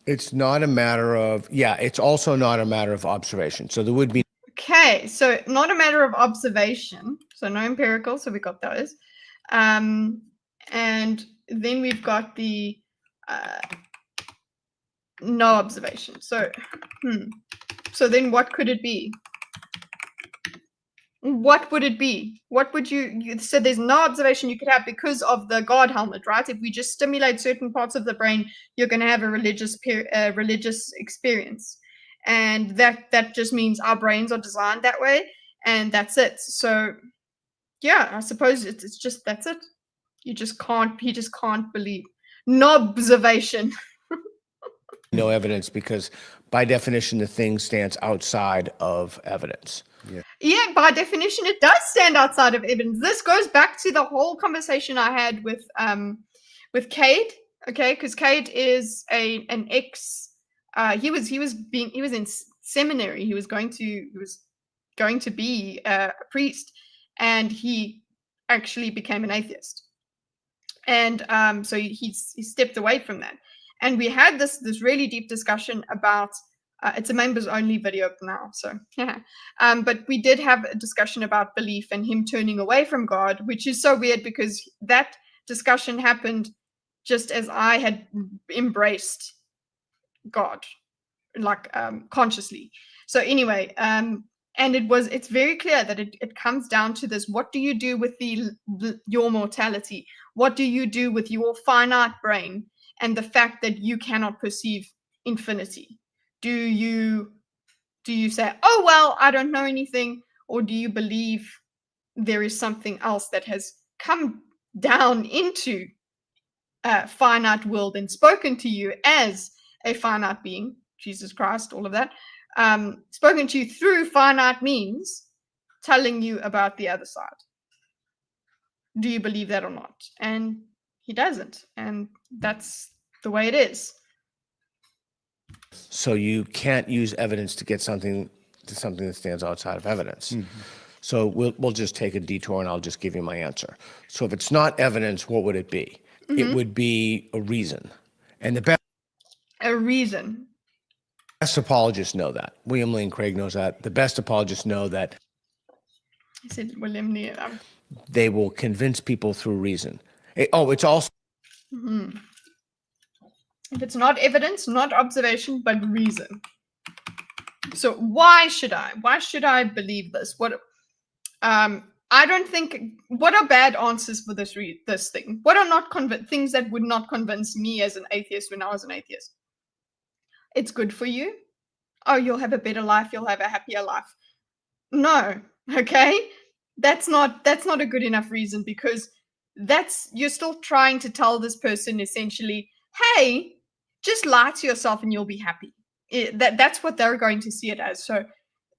It's not a matter of. Yeah. It's also not a matter of observation. So there would be. Okay, so not a matter of observation. So no empirical. So we got those, and then we've got the no observation. So, so then what could it be? What would it be? What would you said there's no observation you could have because of the God helmet, right? If we just stimulate certain parts of the brain, you're going to have a religious experience, and that just means our brains are designed that way, and that's it. So, yeah, I suppose it's just that's it. You just can't believe. No observation. No evidence because, by definition, the thing stands outside of evidence. Yeah, by definition, it does stand outside of evidence. This goes back to the whole conversation I had with Cade, okay? Because Cade is an ex. He was in seminary. He was going to be a priest, and he actually became an atheist. And so he stepped away from that. And we had this really deep discussion about. It's a members only video now, so yeah. But we did have a discussion about belief and him turning away from God, which is so weird because that discussion happened just as I had embraced God, like consciously. So anyway, and it's very clear that it comes down to this: what do you do with your mortality? What do you do with your finite brain and the fact that you cannot perceive infinity? Do you say, oh, well, I don't know anything? Or do you believe there is something else that has come down into a finite world and spoken to you as a finite being, Jesus Christ, all of that, spoken to you through finite means, telling you about the other side? Do you believe that or not? And he doesn't. And that's the way it is. So you can't use evidence to get something that stands outside of evidence. Mm-hmm. So we'll just take a detour, and I'll just give you my answer. So if it's not evidence, what would it be? Mm-hmm. It would be a reason, and a reason. Best apologists know that. William Lane Craig knows that. The best apologists know that. I said William Lane. They will convince people through reason. It's also. Mm-hmm. If it's not evidence, not observation, but reason. So why should I believe this? I don't think. What are bad answers for this thing? What are not things that would not convince me as an atheist when I was an atheist? It's good for you. Oh, you'll have a better life. You'll have a happier life. No, okay. that's not a good enough reason, because you're still trying to tell this person essentially, hey, just lie to yourself and you'll be happy. That's what they're going to see it as. So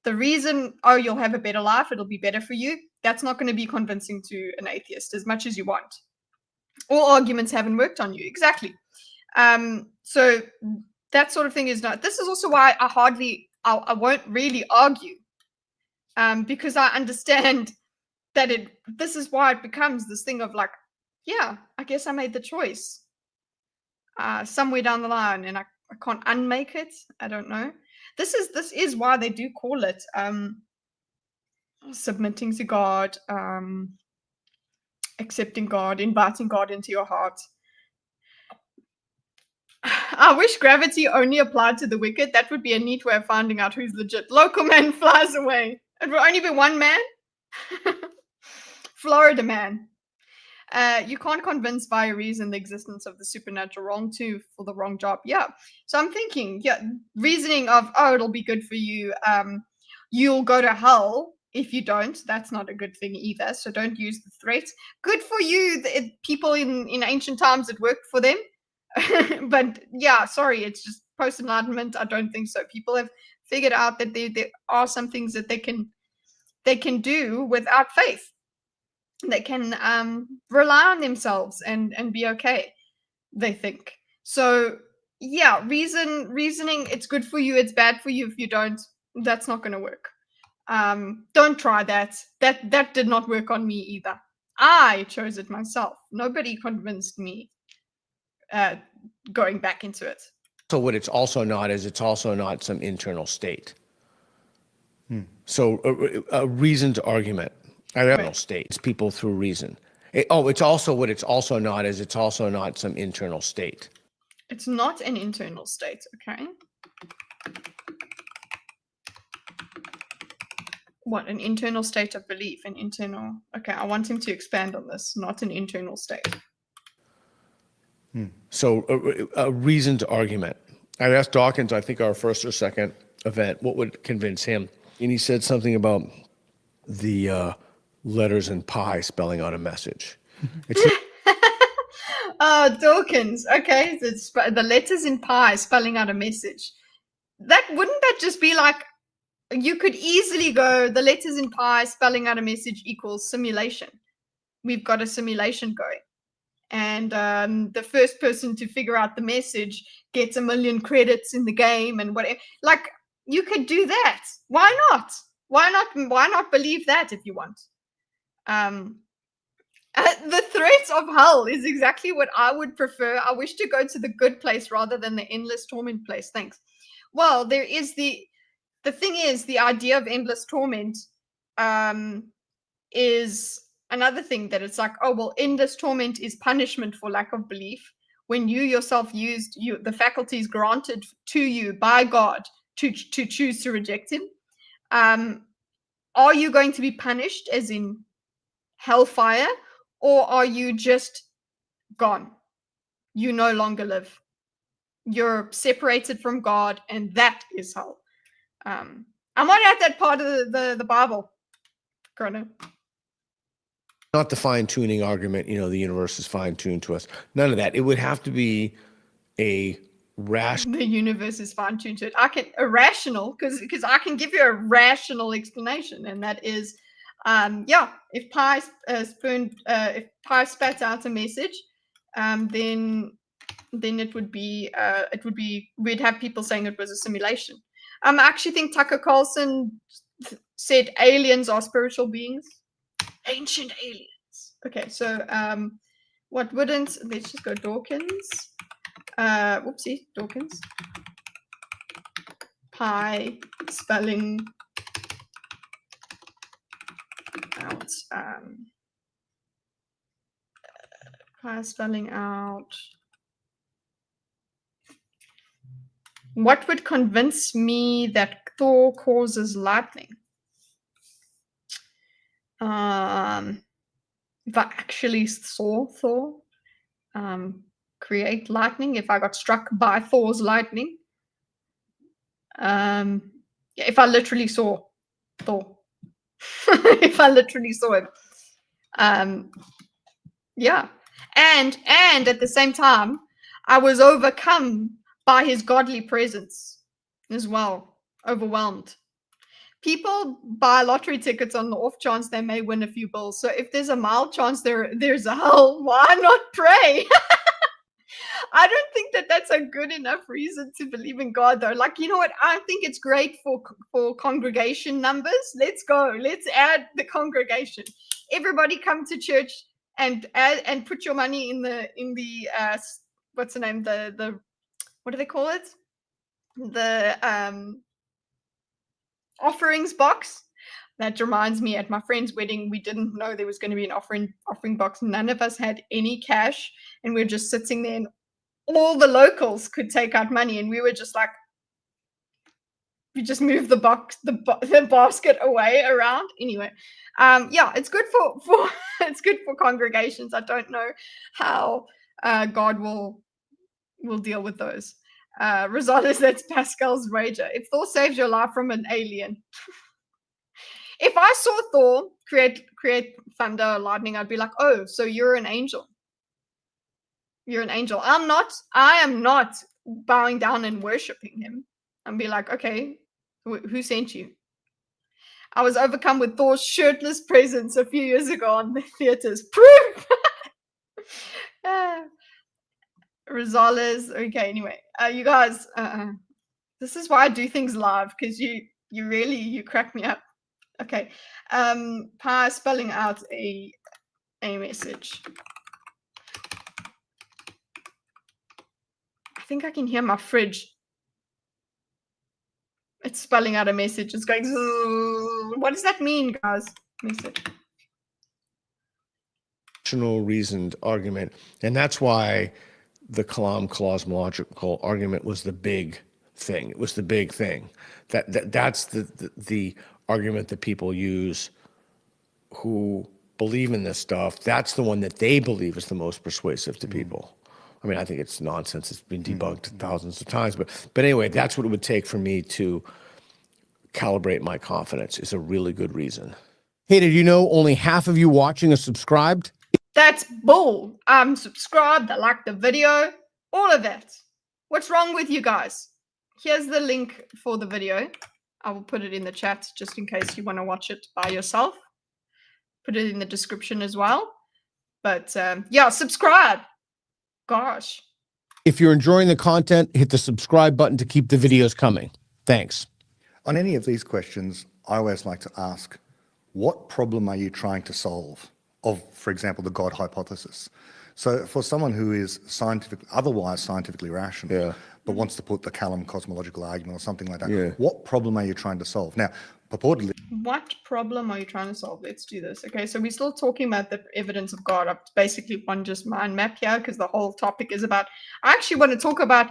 the reason, oh, you'll have a better life, it'll be better for you, that's not going to be convincing to an atheist as much as you want. All arguments haven't worked on you. Exactly. So that sort of thing is not. This is also why I won't really argue, because I understand that this is why it becomes this thing of like, yeah, I guess I made the choice somewhere down the line, and I can't unmake it. I don't know. This is why they do call it submitting to God, accepting God, inviting God into your heart. I wish gravity only applied to the wicked. That would be a neat way of finding out who's legit. Local man flies away. It will only be one man. Florida man. You can't convince via reason the existence of the supernatural. Wrong too for the wrong job. Yeah. So I'm thinking, yeah, reasoning of, oh, it'll be good for you. You'll go to hell if you don't. That's not a good thing either. So don't use the threat. Good for you. People in ancient times, it worked for them. But yeah, sorry, it's just post-enlightenment. I don't think so. People have figured out that there are some things that they can do without faith. They can rely on themselves and be okay, they think. So yeah, reasoning, it's good for you, it's bad for you if you don't. That's not going to work. Don't try that. That did not work on me either. I chose it myself. Nobody convinced me going back into it. So what it's also not is it's also not some internal state. So a reasoned argument, internal state. It's people through reason. It's also what it's also not is it's also not some internal state. It's not an internal state, okay? What, an internal state of belief, an internal... Okay, I want him to expand on this, not an internal state. So a reasoned argument. I asked Dawkins, I think our first or second event, what would convince him? And he said something about the letters in pi spelling out a message. Dawkins. Okay, it's the letters in pi spelling out a message. Wouldn't that just be like, you could easily go, the letters in pi spelling out a message equals simulation. We've got a simulation going. And the first person to figure out the message gets 1 million credits in the game and whatever. Like, you could do that. Why not? Why not believe that if you want? The threat of hell is exactly what I would prefer. I wish to go to the good place rather than the endless torment place. Thanks. Well, there is the thing is, the idea of endless torment is another thing, that it's like, oh, well, endless torment is punishment for lack of belief. When you yourself used the faculties granted to you by God to choose to reject him, are you going to be punished as in hellfire, or are you just gone? You no longer live. You're separated from God, and that is hell. I might add that part of the Bible. Chrono. Not the fine-tuning argument, the universe is fine-tuned to us. None of that. It would have to be a rational. The universe is fine-tuned to it. Irrational, because I can give you a rational explanation, and that is, if pi spat out a message, then it would be we'd have people saying it was a simulation. I actually think Tucker Carlson said aliens are spiritual beings. Ancient aliens. Okay, so what wouldn't, let's just go Dawkins. Whoopsie, Dawkins. Pi spelling out. Pi spelling out. What would convince me that Thor causes lightning? If I actually saw Thor create lightning, if I got struck by Thor's lightning, if I literally saw Thor if I literally saw him. Yeah. And at the same time, I was overcome by his godly presence as well. Overwhelmed. People buy lottery tickets on the off chance they may win a few bills. So if there's a mild chance there's a hell, why not pray? I don't think that's a good enough reason to believe in God, though. Like, you know what? I think it's great for congregation numbers. Let's go. Let's add the congregation. Everybody come to church and put your money in the what's the name? The what do they call it? The offerings box. That reminds me, at my friend's wedding, we didn't know there was going to be an offering box. None of us had any cash, and we were just sitting there, and all the locals could take out money, and we were just like, we just moved the basket away around. Anyway, yeah, it's good for it's good for congregations. I don't know how God will deal with those. Rosales, that's Pascal's wager. If Thor saves your life from an alien. If I saw Thor create thunder or lightning, I'd be like, oh, so you're an angel. You're an angel. I am not bowing down and worshiping him. And be like, okay, who sent you? I was overcome with Thor's shirtless presence a few years ago on the theaters. Proof! Rosales. Okay, anyway. You guys, this is why I do things live, because you really crack me up. Okay. Pi spelling out a message. I think I can hear my fridge. It's spelling out a message. It's going, what does that mean, guys? Message. Reasoned argument. And that's why the Kalam cosmological argument was the big thing. It was the big thing. That's the argument that people use who believe in this stuff. That's the one that they believe is the most persuasive to people. I mean, I think it's nonsense. It's been debunked thousands of times. But anyway, that's what it would take for me to calibrate my confidence. Is a really good reason. Hey, did you know only half of you watching are subscribed? That's bull. I'm subscribed. I like the video. All of that. What's wrong with you guys? Here's the link for the video. I will put it in the chat just in case you want to watch it by yourself. Put it in the description as well. But yeah, subscribe. Gosh. If you're enjoying the content, hit the subscribe button to keep the videos coming. Thanks. On any of these questions, I always like to ask, what problem are you trying to solve of, for example, the God hypothesis? So for someone who is otherwise scientifically rational, but wants to put the Kalam cosmological argument or something like that, what problem are you trying to solve? Now, purportedly... What problem are you trying to solve? Let's do this. Okay, so we're still talking about the evidence of God. I've basically one just mind map here because the whole topic is about... I actually want to talk about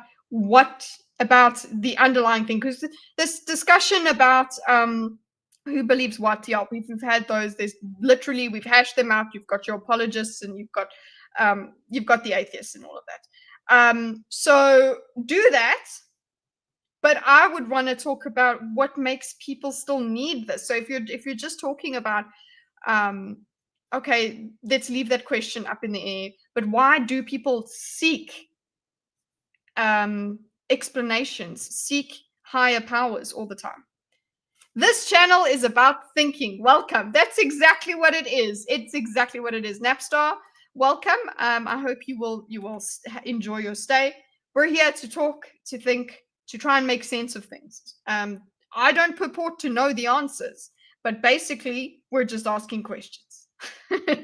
about the underlying thing, because this discussion about who believes what, yeah, we've had those. There's literally, we've hashed them out. You've got your apologists and you've got the atheists and all of that. So do that. But I would want to talk about what makes people still need this. So if you're just talking about, okay, let's leave that question up in the air. But why do people seek explanations, seek higher powers all the time? This channel is about thinking. Welcome. That's exactly what it is. It's exactly what it is. Napstar, welcome. I hope you will enjoy your stay. We're here to talk, to think, to try and make sense of things. I don't purport to know the answers, but basically we're just asking questions.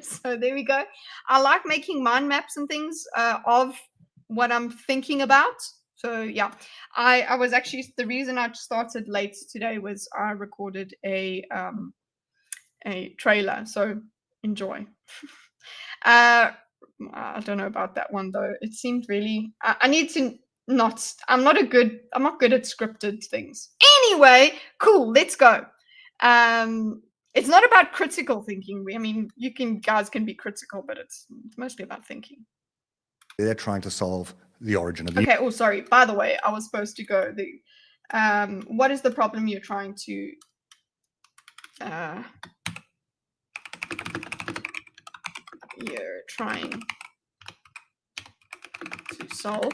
So there we go. I like making mind maps and things of what I'm thinking about. So yeah, I was actually, the reason I started late today was I recorded a trailer. So enjoy. I don't know about that one though. It seemed really, I need to I'm not good at scripted things. Anyway, cool, let's go. It's not about critical thinking. I mean, guys can be critical, but it's mostly about thinking. They're trying to solve the origin of the... Okay, oh, sorry. By the way, I was supposed to go. What is the problem you're trying to you're trying to solve.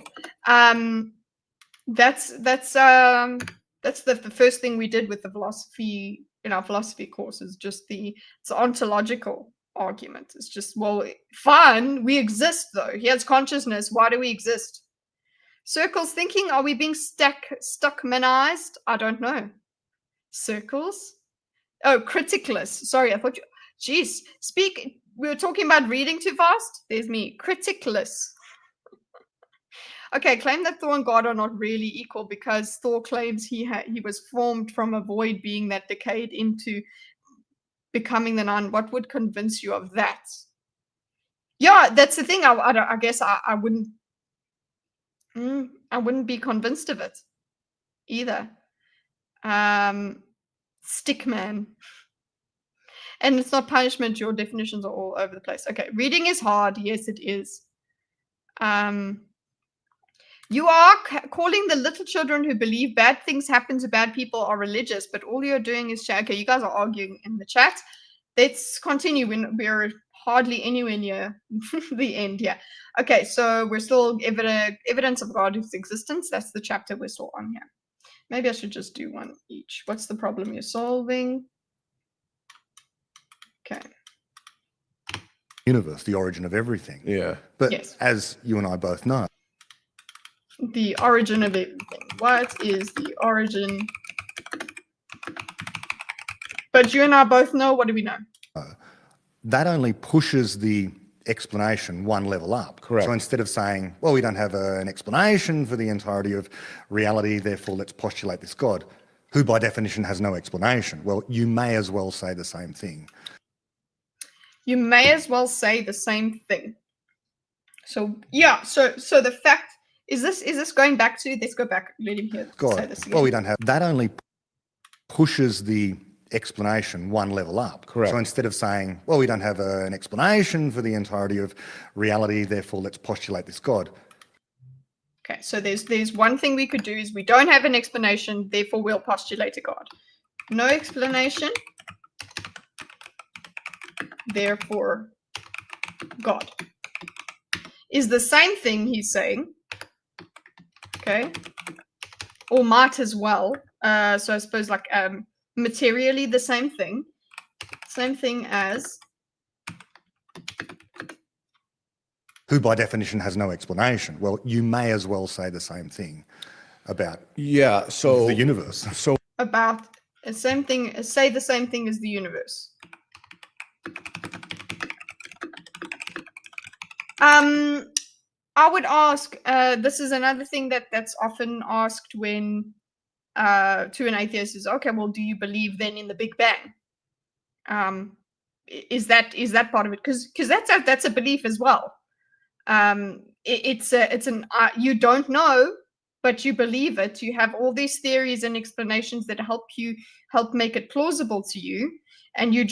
That's the first thing we did with the philosophy in our philosophy course, is just it's ontological argument. It's just, well, fine, we exist though. Here's consciousness. Why do we exist? Circles thinking, are we being Stuckmanized? I don't know. Circles? Oh, criticless. Sorry, I thought you. Jeez, we were talking about reading too fast. There's me. Criticless. Okay, claim that Thor and God are not really equal because Thor claims he was formed from a void being that decayed into becoming the nun. What would convince you of that? Yeah, that's the thing. I guess I wouldn't. I wouldn't be convinced of it either. Stickman. And it's not punishment. Your definitions are all over the place. Okay, reading is hard. Yes, it is. You are calling the little children who believe bad things happen to bad people are religious, but all you're doing is chat. Okay, you guys are arguing in the chat. Let's continue. We're hardly anywhere near the end here. Okay, so we're still evidence of God's existence. That's the chapter we're still on here. Maybe I should just do one each. What's the problem you're solving? Okay. Universe, the origin of everything. Yeah. But Yes. as you and I both know, The origin of everything. What is the origin? But you and I both know. What do we know? that only pushes the explanation one level up. Correct. So instead of saying, well, we don't have an explanation for the entirety of reality, therefore let's postulate this God, who by definition has no explanation. Well, you may as well say the same thing. You may as well say the same thing. So yeah, so the fact is this going back to, let's go back, let him hear God, say this again. well, we don't have, that only pushes the explanation one level up. Correct. So instead of saying, well, we don't have an explanation for the entirety of reality, therefore let's postulate this God. Okay, so there's one thing we could do is we don't have an explanation, therefore we'll postulate a God. No explanation, therefore God. Is the same thing he's saying, okay? Or might as well. So I suppose like materially the same thing as Who by definition has no explanation. Well, you may as well say the same thing about Yeah. So the universe. So about the same thing, say the same thing as the universe. I would ask, this is another thing that's often asked when to an atheist is, okay, well, do you believe then in the Big Bang? Is that part of it? Because that's a belief as well. You don't know, but you believe it. You have all these theories and explanations that help make it plausible to you, and you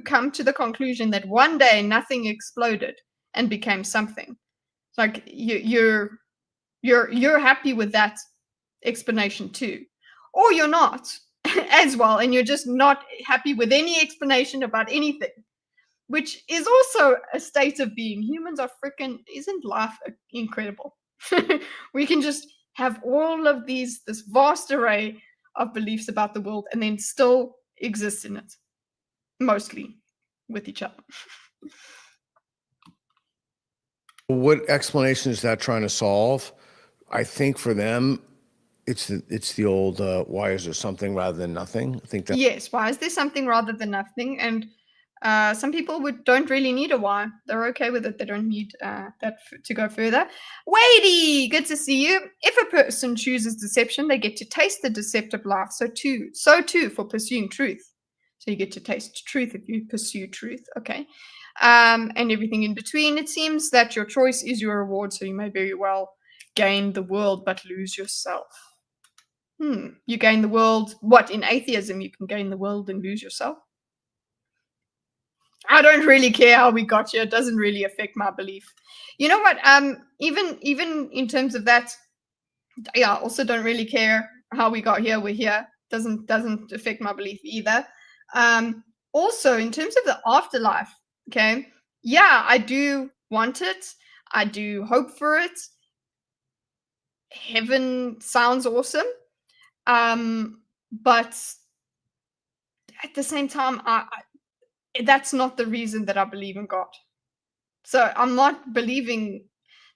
come to the conclusion that one day nothing exploded and became something. Like you're happy with that explanation too, or you're not as well, and you're just not happy with any explanation about anything, which is also a state of being. Humans are freaking, isn't life incredible? We can just have all of this vast array of beliefs about the world and then still exist in it, mostly with each other. what explanation is that trying to solve? I think for them, it's the old why is there something rather than nothing? I think that Yes, why is there something rather than nothing? And some people don't really need a why. They're okay with it. They don't need that to go further. Wadey, good to see you. If a person chooses deception, they get to taste the deceptive life. So too for pursuing truth. So you get to taste truth if you pursue truth. Okay. And everything in between. It seems that your choice is your reward. So you may very well gain the world but lose yourself. You gain the world. What, in atheism you can gain the world and lose yourself? I don't really care how we got here. It doesn't really affect my belief. You know what? Even in terms of that, yeah, I also don't really care how we got here. We're here. Doesn't affect my belief either. Also, in terms of the afterlife, okay, yeah, I do want it. I do hope for it. Heaven sounds awesome. But at the same time, that's not the reason that I believe in God. So I'm not believing,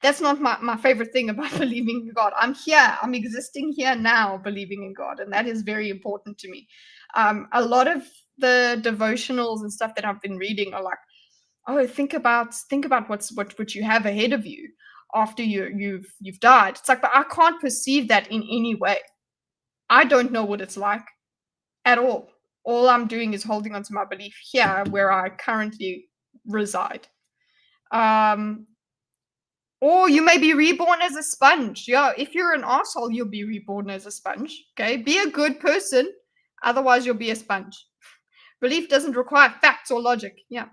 that's not my favorite thing about believing in God. I'm here, I'm existing here now believing in God, and that is very important to me. A lot of the devotionals and stuff that I've been reading are like, oh, think about what you have ahead of you after you've died. It's like, but I can't perceive that in any way. I don't know what it's like at all. All I'm doing is holding on to my belief here where I currently reside. Or you may be reborn as a sponge. Yeah, if you're an asshole, you'll be reborn as a sponge. Okay, be a good person, otherwise you'll be a sponge. Belief doesn't require facts or logic. Yeah.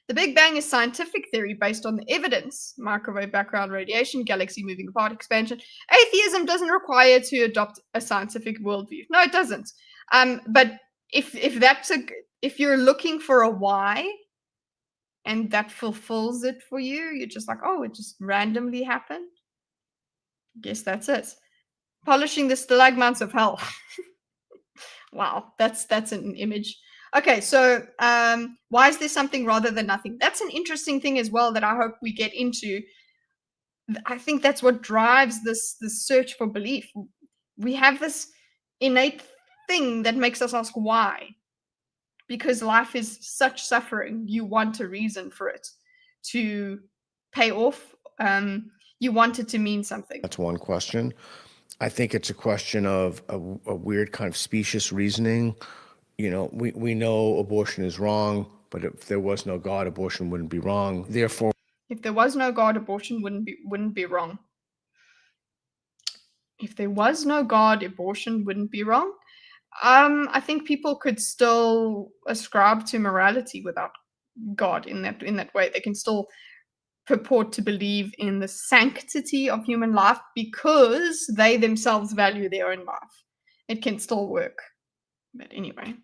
The Big Bang is scientific theory based on the evidence. Microwave background radiation, galaxy moving apart expansion. Atheism doesn't require to adopt a scientific worldview. No, it doesn't. But if you're looking for a why, and that fulfills it for you, you're just like, oh, it just randomly happened. Guess that's it. Polishing the stalagmites of hell. Wow, that's an image. Okay, so why is there something rather than nothing? That's an interesting thing as well that I hope we get into. I think that's what drives this search for belief. We have this innate thing that makes us ask why. Because life is such suffering, you want a reason for it to pay off. You want it to mean something. That's one question. I think it's a question of a weird kind of specious reasoning. You know, we know abortion is wrong, but if there was no God, abortion wouldn't be wrong. Therefore, if there was no God, abortion wouldn't be wrong. If there was no God, abortion wouldn't be wrong. I think people could still ascribe to morality without God in that way. They can still purport to believe in the sanctity of human life because they themselves value their own life. It can still work. But anyway.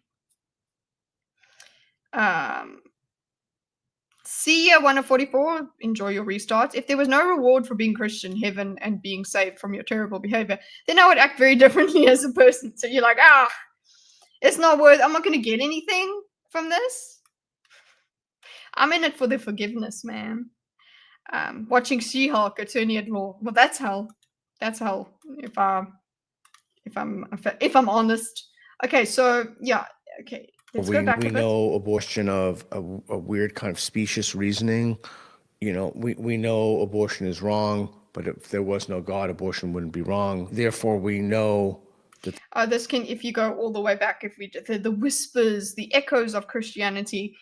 See ya, 1 of 44. Enjoy your restart. If there was no reward for being Christian, heaven, and being saved from your terrible behavior, then I would act very differently as a person. So you're like, it's not worth, I'm not going to get anything from this. I'm in it for the forgiveness, man. Watching She-Hulk, Attorney at Law. Well, that's hell. That's hell. If I'm honest. Okay, so yeah. Okay. Let's go back a bit. We know abortion of a weird kind of specious reasoning. You know, we know abortion is wrong, but if there was no God, abortion wouldn't be wrong. Therefore, we know that this can, if you go all the way back, if we the whispers, the echoes of Christianity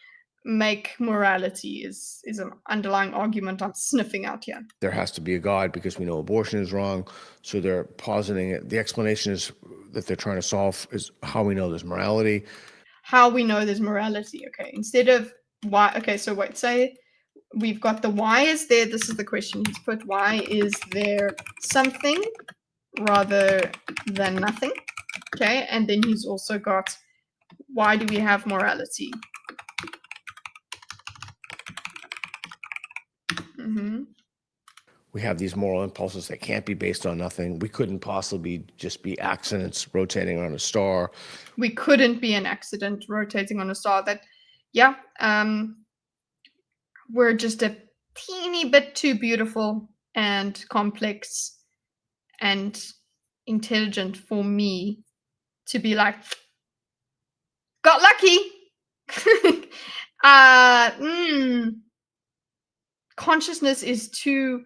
make morality is an underlying argument I'm sniffing out here. There has to be a God because we know abortion is wrong. So they're positing it. The explanation is that they're trying to solve is how we know there's morality. How we know there's morality. Okay, instead of why. Okay, so wait, say we've got the why is there. This is the question he's put. Why is there something rather than nothing? Okay, and then he's also got why do we have morality? We have these moral impulses that can't be based on nothing. We couldn't possibly just be accidents rotating on a star. We couldn't be an accident rotating on a star. That, yeah, we're just a teeny bit too beautiful and complex and intelligent for me to be like, got lucky. Consciousness is too,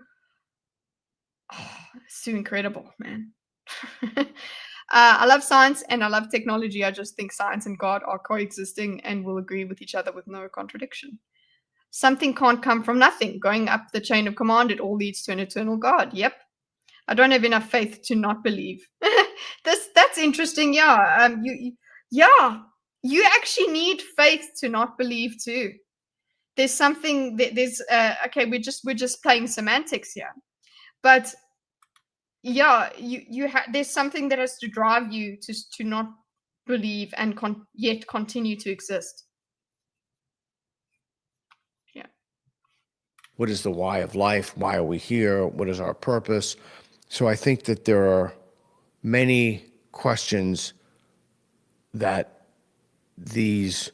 it's too incredible, man. I love science and I love technology. I just think science and God are coexisting and will agree with each other with no contradiction. Something can't come from nothing. Going up the chain of command, it all leads to an eternal God. Yep. I don't have enough faith to not believe. That's interesting. Yeah. You actually need faith to not believe too. There's something. There's okay. We're just playing semantics here, but yeah, there's something that has to drive you to not believe and yet continue to exist. Yeah. What is the why of life? Why are we here? What is our purpose? So I think that there are many questions that these,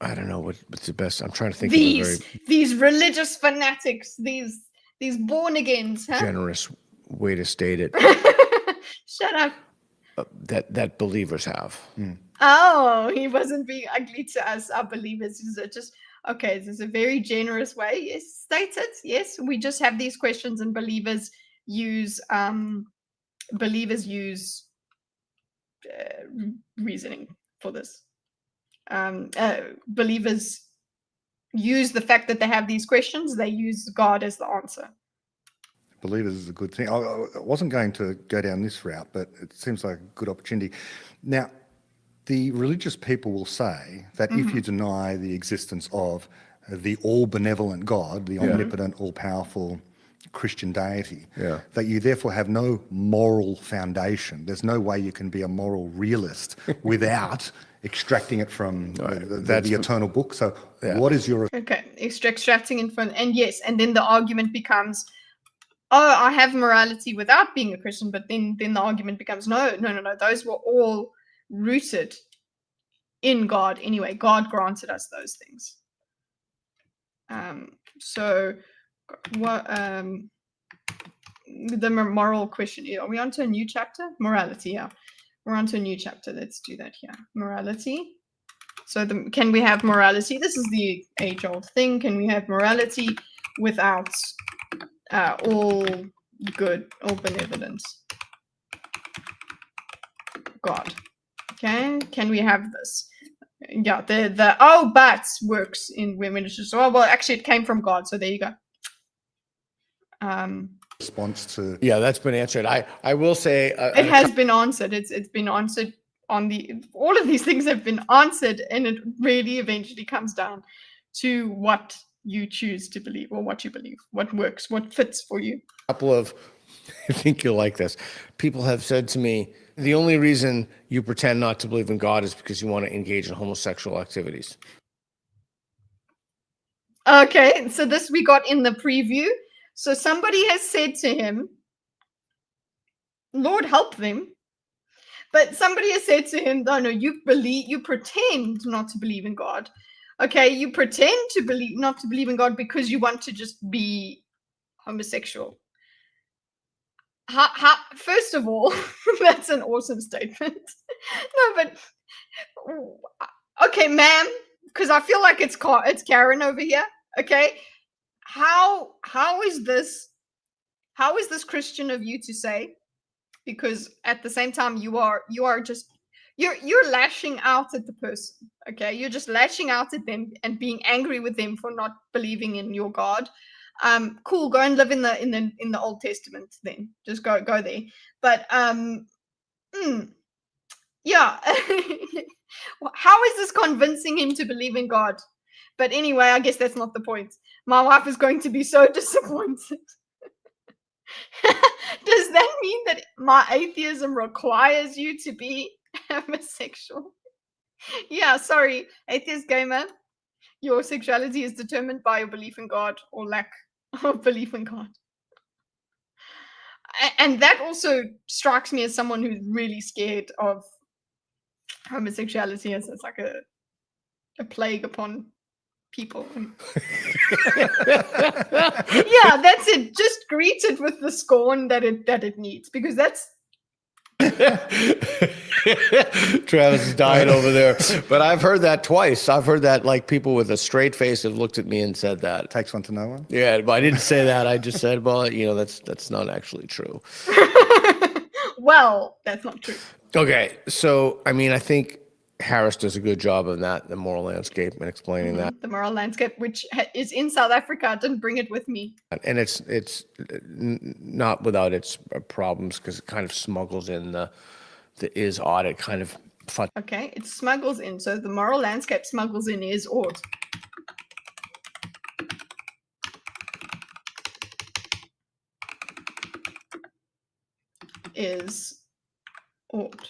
I don't know what's the best. I'm trying to think of a very These religious fanatics, these born agains, huh? generous way to state it, Shut up. that believers have. Oh, he wasn't being ugly to us, our believers. Is it just okay? This is a very generous way. Yes, state it. Yes, we just have these questions, and believers use reasoning for this. Believers use the fact that they have these questions. They use God as the answer. Believers is a good thing. I wasn't going to go down this route, but it seems like a good opportunity. Now, the religious people will say that if you deny the existence of the all-benevolent God, the omnipotent, all-powerful Christian deity, that you therefore have no moral foundation. There's no way you can be a moral realist without extracting it from the eternal book. So what is your... Okay, extracting in front, and yes, and then the argument becomes, oh, I have morality without being a Christian, but then the argument becomes, no, those were all rooted in God anyway. God granted us those things. So what the moral question, are we on to a new chapter? Morality, yeah. We're on to a new chapter. Let's do that here. Morality. So can we have morality? This is the age-old thing. Can we have morality without all good, all benevolent God? Okay, can we have this? Yeah, the oh, but works in women. It's just, oh, well, actually, it came from God. So there you go. response to... Yeah, that's been answered. I will say it has been answered. It's been answered on all of these things have been answered, and it really eventually comes down to what you choose to believe, or what you believe, what works, what fits for you. Couple of, I think you'll like this. People have said to me, the only reason you pretend not to believe in God is because you want to engage in homosexual activities. Okay, so this we got in the preview. So somebody has said to him, Lord help them. But somebody has said to him, no, you pretend not to believe in God. Okay, you pretend to not to believe in God because you want to just be homosexual. First of all, that's an awesome statement. No, but okay, ma'am, because I feel like it's Karen over here. Okay, how is this Christian of you to say? Because at the same time, you're lashing out at the person. Okay, you're just lashing out at them and being angry with them for not believing in your God. Cool, go and live in the Old Testament then. Just go there. But yeah. How is this convincing him to believe in God? But anyway, I guess that's not the point. My wife is going to be so disappointed. Does that mean that my atheism requires you to be homosexual? Yeah, sorry, atheist gamer. Your sexuality is determined by your belief in God or lack of belief in God. And that also strikes me as someone who's really scared of homosexuality as it's like a plague upon people. Yeah, that's it. Just greet it with the scorn that it needs, because that's Travis is dying over there. But I've heard that twice. I've heard that, like, people with a straight face have looked at me and said that. Takes one to know one. Yeah, but I didn't say that. I just said, well, that's not actually true. Well, that's not true. Okay, so I mean, I think Harris does a good job of that, the moral landscape, and explaining that. The moral landscape, which is in South Africa. I didn't bring it with me. And it's not without its problems, because it kind of smuggles in the is odd. It kind of okay, it smuggles in. So the moral landscape smuggles in is odd. Is odd.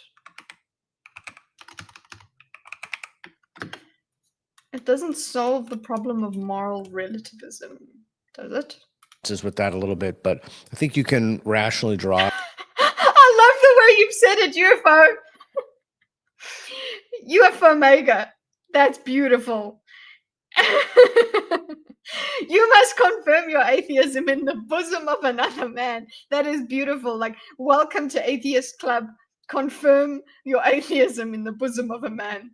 doesn't solve the problem of moral relativism, does it? With that a little bit, but I think you can rationally draw. I love the way you've said it, UFO. UFO Mega. That's beautiful. You must confirm your atheism in the bosom of another man. That is beautiful. Like, welcome to Atheist Club. Confirm your atheism in the bosom of a man.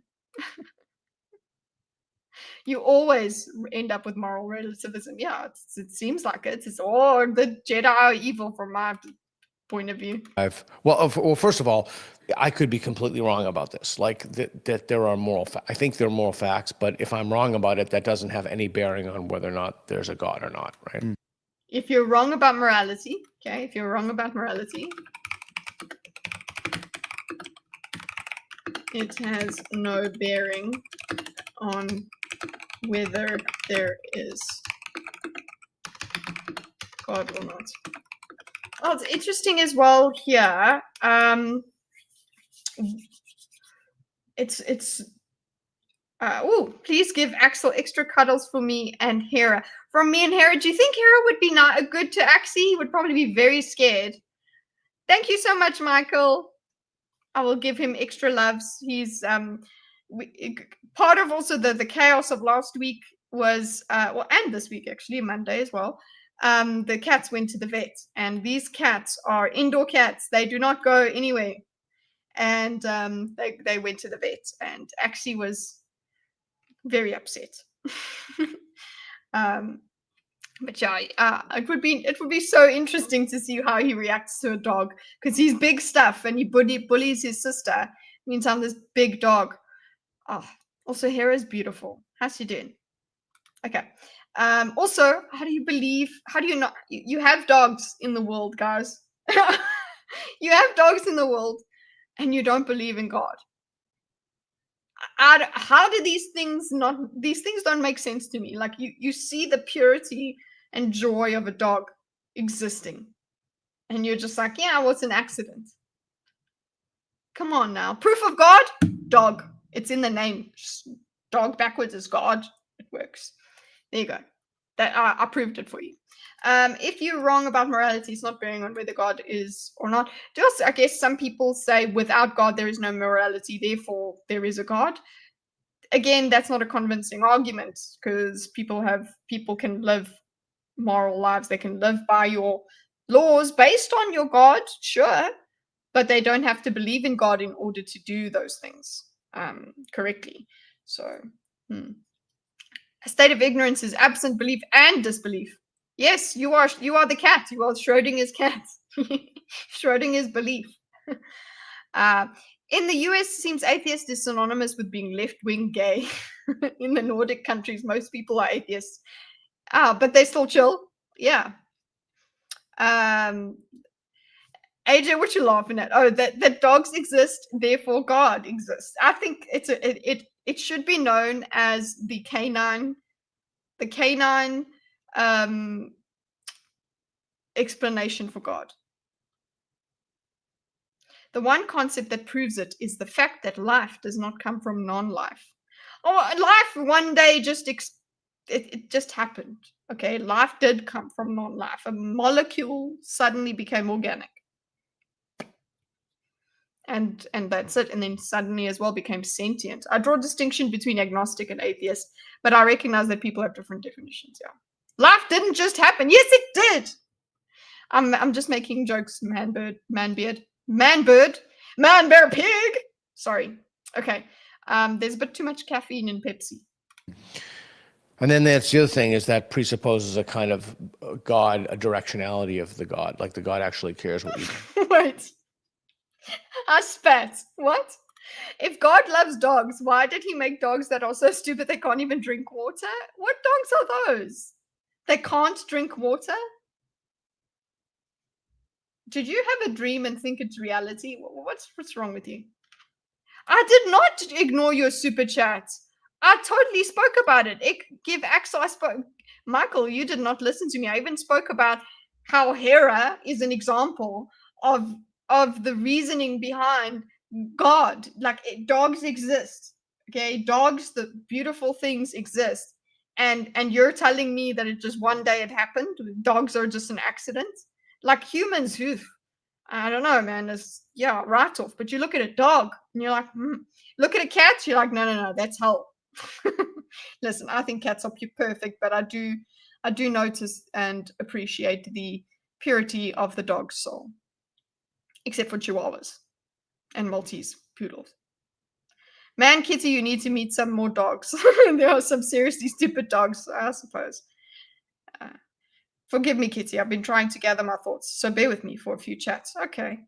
You always end up with moral relativism. Yeah, it seems like it. It's all the Jedi are evil from my point of view. Well, first of all, I could be completely wrong about this. Like that there are I think there are moral facts, but if I'm wrong about it, that doesn't have any bearing on whether or not there's a God or not, right? If you're wrong about morality, okay, if you're wrong about morality, it has no bearing on whether there is God or not. Oh, it's interesting as well here. Please give Axel extra cuddles for me and Hera. From me and Hera, do you think Hera would be not good to Axie? He would probably be very scared. Thank you so much, Michael. I will give him extra loves. He's part of also the chaos of last week was and this week actually, Monday as well. The cats went to the vet, and these cats are indoor cats. They do not go anywhere. And they went to the vet, and Axie was very upset. But yeah, it would be so interesting to see how he reacts to a dog, because he's big stuff and he bullies his sister. Means I'm this big dog. Oh, also Hera's beautiful. How's she doing? Okay. Also, how do you not, you have dogs in the world, guys. You have dogs in the world and you don't believe in God. How do these things don't make sense to me? Like you see the purity and joy of a dog existing, and you're just like, yeah, what's an accident? Come on now. Proof of God? Dog. It's in the name. Dog backwards is God. It works. There you go. That I proved it for you. If you're wrong about morality, it's not bearing on whether God is or not. Just, I guess some people say without God there is no morality, therefore there is a God. Again, that's not a convincing argument, because people can live moral lives. They can live by your laws based on your God, sure, but they don't have to believe in God in order to do those things correctly. So, a state of ignorance is absent belief and disbelief. Yes, you are the cat. You are Schrodinger's cat. Schrodinger's belief. In the US, it seems atheist is synonymous with being left-wing gay. In the Nordic countries, most people are atheists. But they still chill. Yeah. AJ, what you laughing at? Oh, that dogs exist, therefore God exists. I think it should be known as the canine explanation for God. The one concept that proves it is the fact that life does not come from non-life. Oh, life one day it just happened. Okay, life did come from non-life. A molecule suddenly became organic. And that's it. And then suddenly as well became sentient. I draw a distinction between agnostic and atheist, but I recognize that people have different definitions. Yeah, life didn't just happen. Yes, it did. I'm just making jokes. Man bear pig. Sorry. Okay. There's a bit too much caffeine in Pepsi. And then that's the other thing, is that presupposes a kind of God, a directionality of the God, like the God actually cares what you do. Wait. I spat. What? If God loves dogs, why did he make dogs that are so stupid they can't even drink water? What dogs are those? They can't drink water? Did you have a dream and think it's reality? What's wrong with you? I did not ignore your super chat. I totally spoke about it. Give Axel, I spoke. Michael, you did not listen to me. I even spoke about how Hera is an example of the reasoning behind God. Like, dogs exist. Okay, dogs, the beautiful things exist. And you're telling me that it just one day it happened? Dogs are just an accident? Like humans, who I don't know, man. It's right off. But you look at a dog and you're like, look at a cat, you're like, no, that's hell. Listen, I think cats are perfect, but I do notice and appreciate the purity of the dog's soul. Except for Chihuahuas and Maltese poodles. Man, Kitty, you need to meet some more dogs. There are some seriously stupid dogs, I suppose. Forgive me, Kitty. I've been trying to gather my thoughts, so bear with me for a few chats. Okay.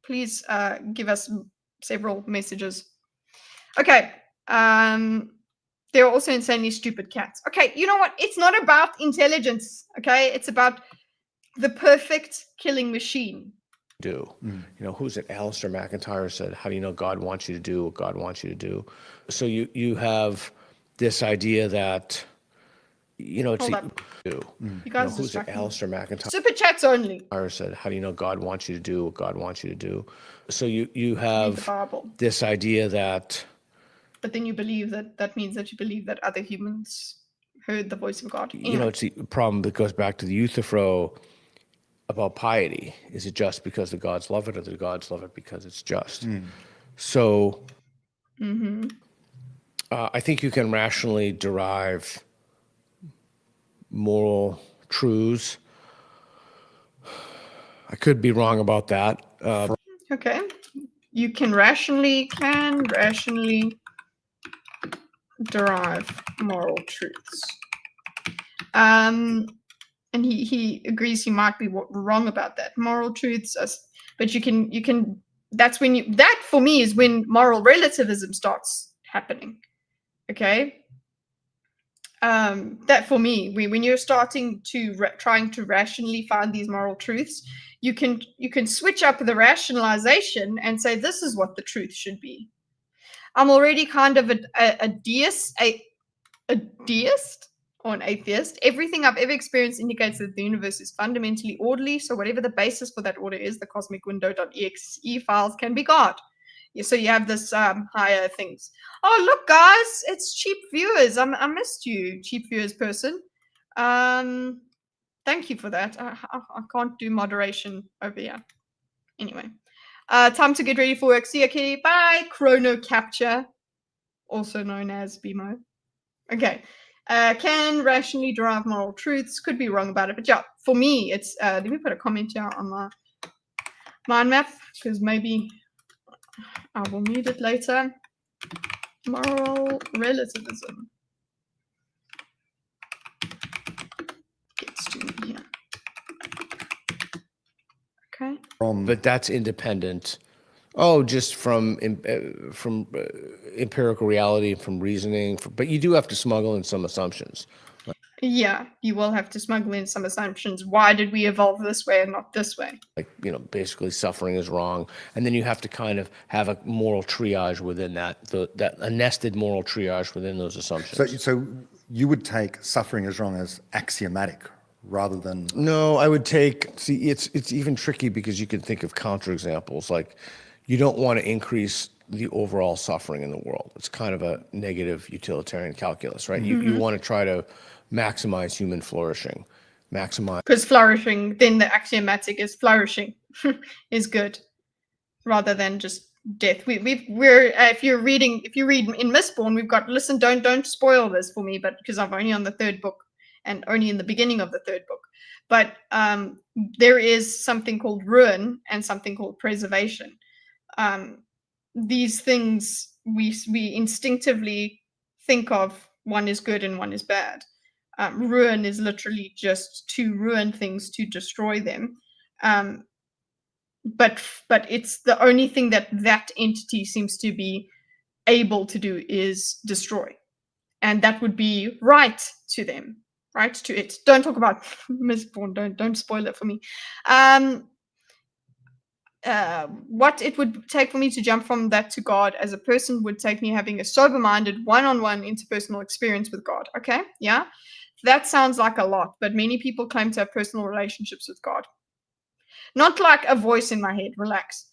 Please give us several messages. Okay. There are also insanely stupid cats. Okay, you know what? It's not about intelligence, okay? It's about the perfect killing machine. You know, who's it? Alistair McIntyre said, how do you know God wants you to do what God wants you to do? So you have this idea that, you know, it's Hold up. You guys who's it? distract me. Alistair McIntyre Super chats only. said, how do you know God wants you to do what God wants you to do? So you Read the have Bible. this idea that, But then you believe that means that you believe that other humans heard the voice of God. you know, it's the problem that goes back to the Euthyphro about piety. Is it just because the gods love it, or the gods love it because it's just? So I think you can rationally derive moral truths. I could be wrong about that. Okay. You can rationally derive moral truths. And he agrees he might be wrong about that. Moral truths, but you can. That's when that for me is when moral relativism starts happening. Okay. That for me, when you're starting to trying to rationally find these moral truths, you can switch up the rationalization and say this is what the truth should be. I'm already kind of a deist, a deist or an atheist. Everything I've ever experienced indicates that the universe is fundamentally orderly. So whatever the basis for that order is, the cosmic window.exe files can be God. So you have this higher things. Oh, look, guys, it's cheap viewers. I missed you, cheap viewers person. Thank you for that. I can't do moderation over here. Anyway, time to get ready for work. See you, Kitty. Bye. Chrono capture, also known as BMO. Okay. Can rationally derive moral truths. Could be wrong about it, but yeah, for me, it's. Let me put a comment here on my mind map because maybe I will need it later. Moral relativism gets to me here. Okay. But that's independent. Oh, just from empirical reality, from reasoning. But you do have to smuggle in some assumptions. Yeah, you will have to smuggle in some assumptions. Why did we evolve this way and not this way? Like, you know, basically suffering is wrong, and then you have to kind of have a moral triage within that, a nested moral triage within those assumptions. So you would take suffering as wrong as axiomatic rather than. No, I would take. See, it's even tricky because you can think of counterexamples. Like, you don't want to increase the overall suffering in the world. It's kind of a negative utilitarian calculus, right? You want to try to maximize human flourishing, maximize. Because flourishing, then the axiomatic is flourishing is good, rather than just death. We're if you read in Mistborn, we've got don't spoil this for me, but because I'm only on the third book and only in the beginning of the third book. But there is something called ruin and something called preservation. These things we instinctively think of, one is good and one is bad. Ruin is literally just to ruin things, to destroy them. But it's the only thing that entity seems to be able to do is destroy. And that would be right to them, right to it. Don't talk about Mistborn, don't spoil it for me. What it would take for me to jump from that to God as a person would take me having a sober-minded, one-on-one interpersonal experience with God. Okay, yeah, that sounds like a lot, but many people claim to have personal relationships with God. Not like a voice in my head. Relax.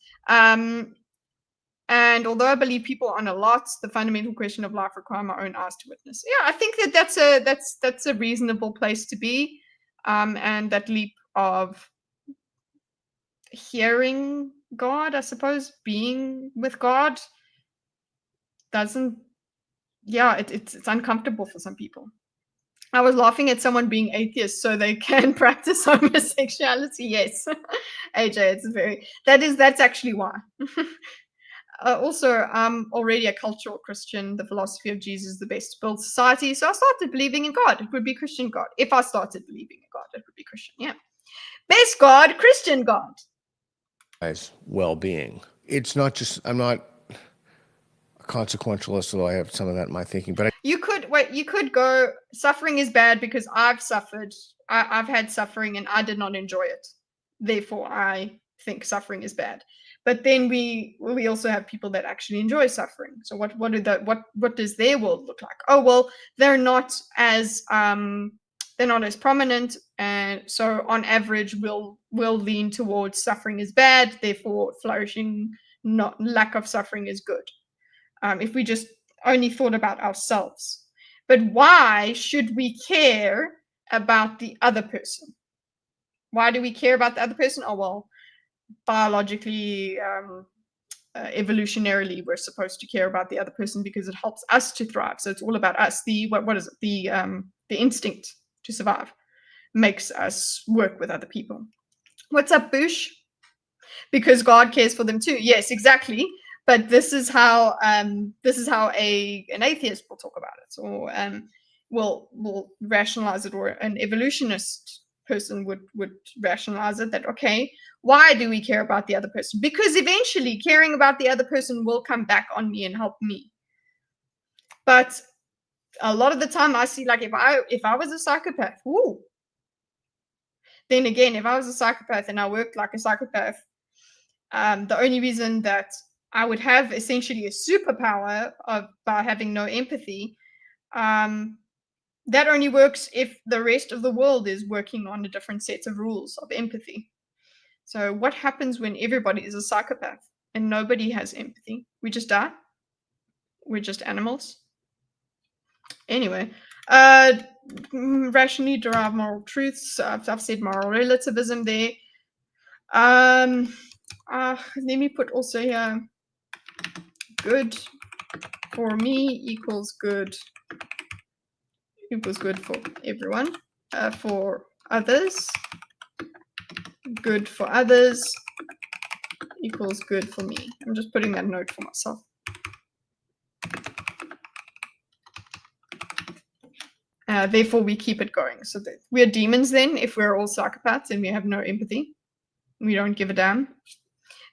And although I believe people on a lot, the fundamental question of life require my own eyes to witness. Yeah, I think that's a reasonable place to be, and that leap of hearing God, I suppose, being with God, doesn't. Yeah, it's uncomfortable for some people. I was laughing at someone being atheist so they can practice homosexuality. Yes, AJ, that's actually why. Also, I'm already a cultural Christian. The philosophy of Jesus is the best to build society. So I started believing in God. It would be Christian God. If I started believing in God, it would be Christian. Yeah. Best God, Christian God. Guys, well-being. It's not just, I'm not a consequentialist, although I have some of that in my thinking, but You could go, suffering is bad because I've suffered. I've had suffering and I did not enjoy it. Therefore, I think suffering is bad. But then we also have people that actually enjoy suffering. So what does their world look like? Oh well, they're not as prominent, and so on average we'll lean towards suffering is bad, therefore flourishing, not lack of suffering, is good. If we just only thought about ourselves. But why should we care about the other person? Why do we care about the other person? Oh well, biologically, evolutionarily, we're supposed to care about the other person because it helps us to thrive. So it's all about us. What is it? The instinct to survive makes us work with other people. What's up, Bush? Because God cares for them too. Yes, exactly. But this is how an atheist will talk about it, or will rationalize it, or an evolutionist person would rationalize it, that okay, why do we care about the other person? Because eventually caring about the other person will come back on me and help me. But a lot of the time I see, like, if I was a psychopath, then again, if I was a psychopath and I worked like a psychopath, the only reason that I would have essentially a superpower by having no empathy, that only works if the rest of the world is working on a different set of rules of empathy. So what happens when everybody is a psychopath and nobody has empathy? We just die. We're just animals. Anyway, rationally derived moral truths. I've said moral relativism there. Let me put also here, good for me equals good for everyone. For others, good for others equals good for me. I'm just putting that note for myself. Therefore, we keep it going. So that we're demons then, if we're all psychopaths and we have no empathy. We don't give a damn.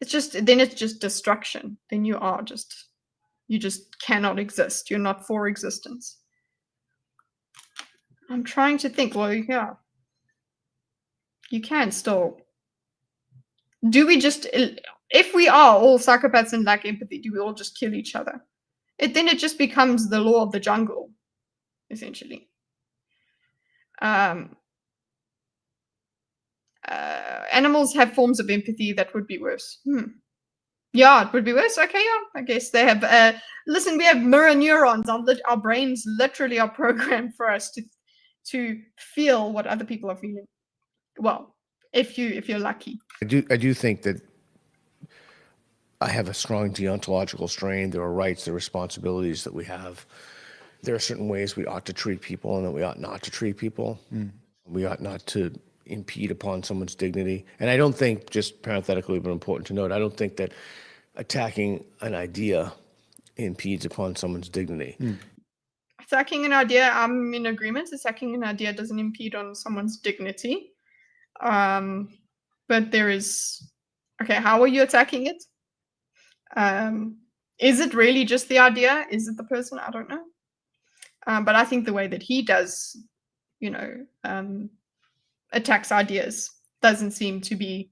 It's just destruction. Then you just cannot exist. You're not for existence. I'm trying to think. Well, yeah, you can still. Do we just, if we are all psychopaths and lack empathy, do we all just kill each other? Then it just becomes the law of the jungle, essentially. Animals have forms of empathy that would be worse. Yeah, it would be worse. Okay, yeah, I guess they have. Listen, we have mirror neurons. Our brains literally are programmed for us to feel what other people are feeling. Well, if you're lucky. I do think that I have a strong deontological strain. There are rights, there are responsibilities that we have. There are certain ways we ought to treat people and that we ought not to treat people. We ought not to impede upon someone's dignity. And I don't think, just parenthetically, but important to note, I don't think that attacking an idea impedes upon someone's dignity. Attacking an idea, I'm in agreement. Attacking an idea doesn't impede on someone's dignity. But there is, okay, how are you attacking it? Is it really just the idea? Is it the person? I don't know. But I think the way that he does, attacks ideas doesn't seem to be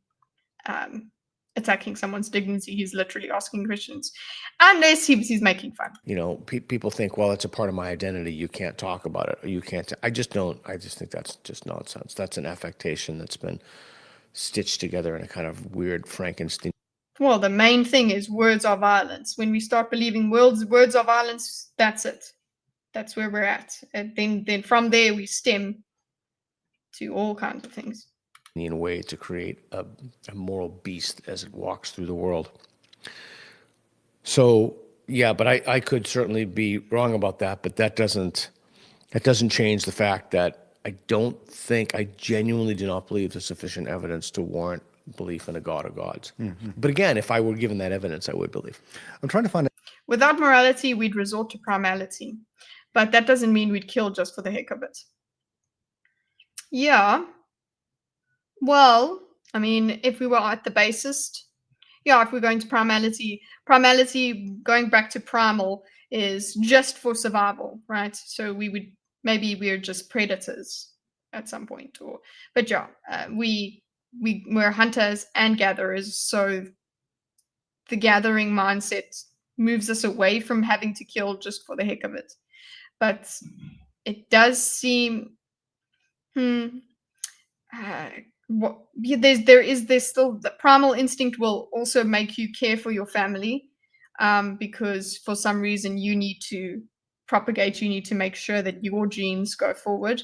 attacking someone's dignity. He's literally asking questions, unless he's making fun. People think, well, it's a part of my identity. You can't talk about it, or you can't. I just think that's just nonsense. That's an affectation that's been stitched together in a kind of weird Frankenstein. Well, the main thing is words are violence. When we start believing words are violence, that's it. That's where we're at. And then from there we stem to all kinds of things. In a way to create a moral beast as it walks through the world. So yeah, but I could certainly be wrong about that, but that doesn't change the fact that I genuinely do not believe there's sufficient evidence to warrant belief in a god or gods. But again, if I were given that evidence, I would believe. I'm trying to find Without morality, we'd resort to primality. But that doesn't mean we'd kill just for the heck of it. Yeah. Well, I mean, if we were at the basest, yeah, if we're going to primality, going back to primal is just for survival, right? So we're just predators at some point, but yeah, we're hunters and gatherers, so the gathering mindset moves us away from having to kill just for the heck of it. But it does seem there's still the primal instinct will also make you care for your family, because for some reason you need to propagate, you need to make sure that your genes go forward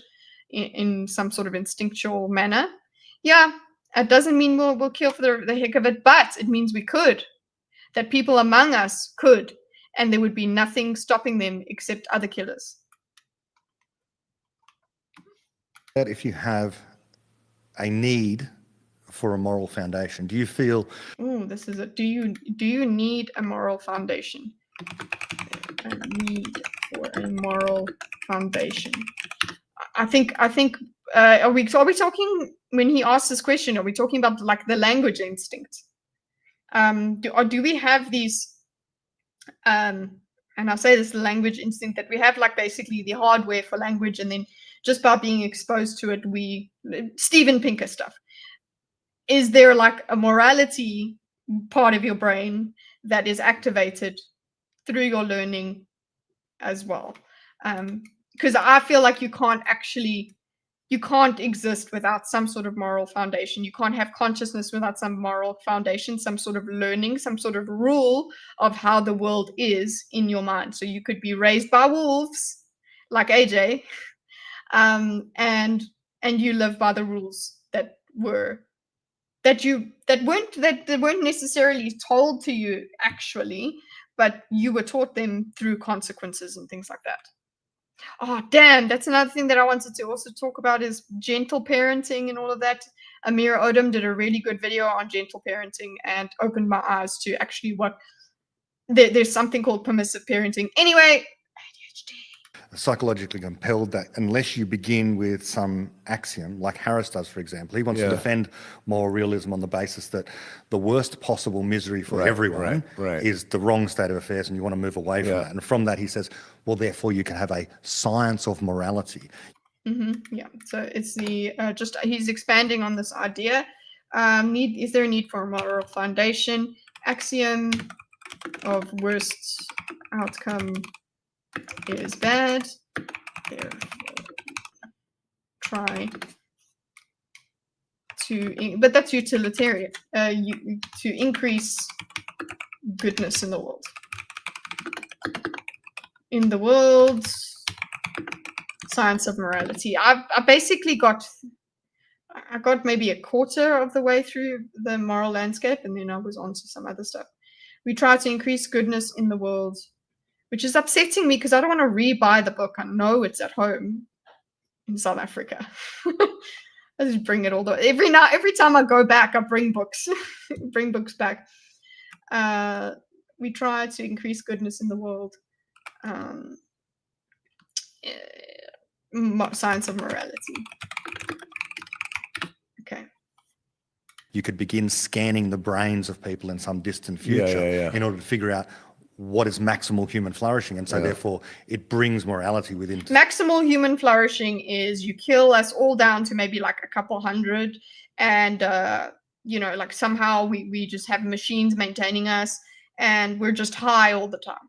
in some sort of instinctual manner. Yeah, it doesn't mean we'll kill for the heck of it, but it means we could, that people among us could, and there would be nothing stopping them except other killers. that if you have a need for a moral foundation, do you feel Oh, this is do you need a moral foundation? A need for a moral foundation. I think are we talking, when he asked this question, are we talking about like the language instinct? Do we have these and I say this language instinct, that we have like basically the hardware for language, and then just by being exposed to it, we Steven Pinker stuff. Is there like a morality part of your brain that is activated through your learning as well? Because I feel like you can't exist without some sort of moral foundation. You can't have consciousness without some moral foundation, some sort of learning, some sort of rule of how the world is in your mind. So you could be raised by wolves, like AJ, and you live by the rules that weren't necessarily told to you actually, but you were taught them through consequences and things like that. Oh, damn, that's another thing that I wanted to also talk about is gentle parenting and all of that. Amira Odom did a really good video on gentle parenting and opened my eyes to actually what there's something called permissive parenting. Anyway, ADHD. psychologically compelled that unless you begin with some axiom, like Harris does, for example, he wants to defend moral realism on the basis that the worst possible misery for everyone is the wrong state of affairs, and you want to move away from that. And from that, he says, well, therefore, you can have a science of morality. Yeah, so it's the he's expanding on this idea. Is there a need for a moral foundation? Axiom of worst outcome is bad. Therefore, try to, but that's utilitarian. To increase goodness in the world. In the world, science of morality. I basically got maybe a quarter of the way through the moral landscape, and then I was on to some other stuff. We try to increase goodness in the world, which is upsetting me because I don't want to re-buy the book. I know it's at home in South Africa. I just bring it all the every time I go back, I bring books, bring books back. We try to increase goodness in the world. Science of morality. Okay. You could begin scanning the brains of people in some distant future in order to figure out what is maximal human flourishing, and so therefore it brings morality within. Maximal human flourishing is you kill us all down to maybe like a couple hundred, and like somehow we just have machines maintaining us, and we're just high all the time.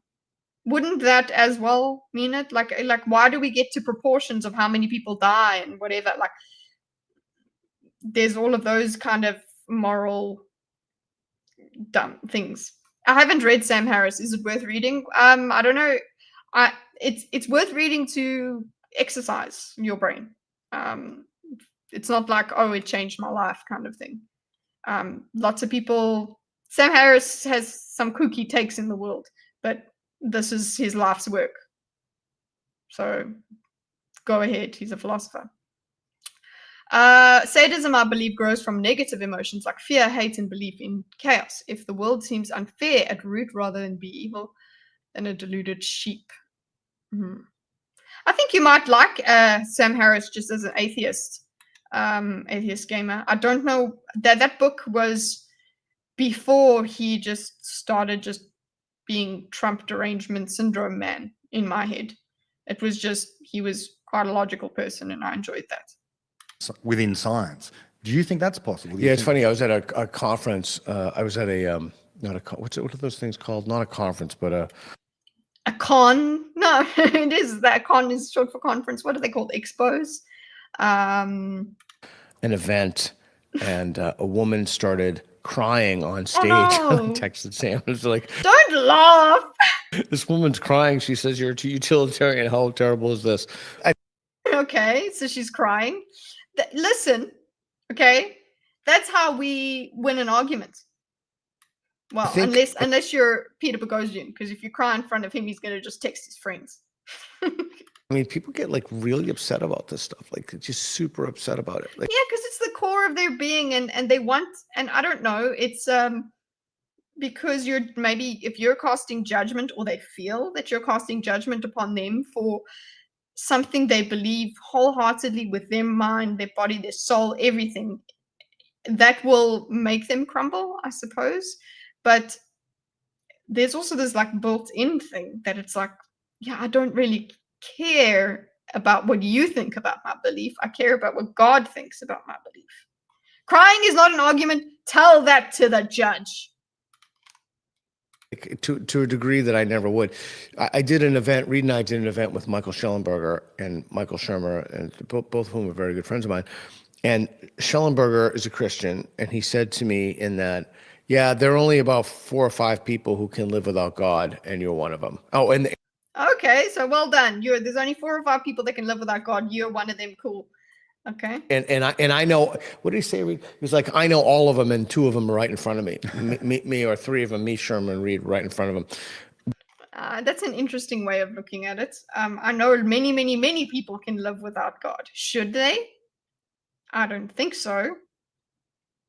Wouldn't that as well mean it? Like why do we get to proportions of how many people die and whatever? Like there's all of those kind of moral dumb things. I haven't read Sam Harris. Is it worth reading? I don't know. It's worth reading to exercise your brain. It's not like, oh, it changed my life kind of thing. Lots of people. Sam Harris has some kooky takes in the world, but this is his life's work. So go ahead. He's a philosopher. Sadism, I believe, grows from negative emotions like fear, hate, and belief in chaos. If the world seems unfair at root rather than be evil, then a deluded sheep. I think you might like Sam Harris just as an atheist, atheist gamer. I don't know that book was before he just started just being Trump derangement syndrome man in my head. It was just, he was quite a logical person, and I enjoyed that. Within science, do you think that's possible? Yeah, it's funny. I was at a conference. I was at a what are those things called? Not a conference, but a con. No, it is. That con is short for conference. What are they called? Expos. An event, and a woman started crying on stage. Oh, no. I texted Sam. It was like, don't laugh. This woman's crying. She says, "You're a utilitarian. How terrible is this?" Okay, so she's crying. Listen, okay, that's how we win an argument. Well, unless you're Peter Boghossian, because if you cry in front of him, he's going to just text his friends. I mean, people get like really upset about this stuff, like just super upset about it. Like, yeah, because it's the core of their being, and they want, and I don't know, it's because you're maybe, if you're casting judgment, or they feel that you're casting judgment upon them for something they believe wholeheartedly with their mind, their body, their soul, everything, that will make them crumble, I suppose. But there's also this like built-in thing that it's like, yeah, I don't really care about what you think about my belief. I care about what God thinks about my belief. Crying is not an argument. Tell that to the judge. to a degree that I never would. I did an event, Reed and I did an event with Michael Schellenberger and Michael Shermer, and both of whom are very good friends of mine. And Schellenberger is a Christian, and he said to me in that, yeah, there are only about 4 or 5 people who can live without God, and you're one of them. Oh, and okay, so well done. There's only 4 or 5 people that can live without God. You're one of them. Cool. Okay. And I know, what did he say, Reed? He was like, I know all of them, and 2 of them are right in front of me. me or 3 of them, me, Sherman, Reed, right in front of them. That's an interesting way of looking at it. I know many, many, many people can live without God. Should they? I don't think so.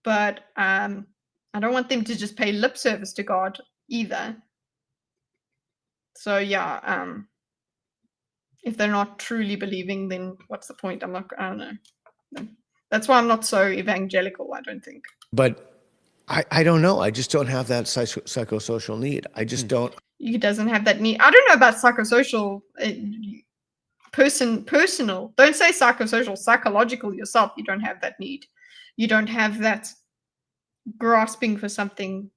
But I don't want them to just pay lip service to God either. So yeah, if they're not truly believing, then what's the point? I don't know. That's why I'm not so evangelical, I don't think. But I don't know. I just don't have that psychosocial need. I just don't. He doesn't have that need. I don't know about psychosocial, personal. Don't say psychosocial, psychological yourself. You don't have that need. You don't have that grasping for something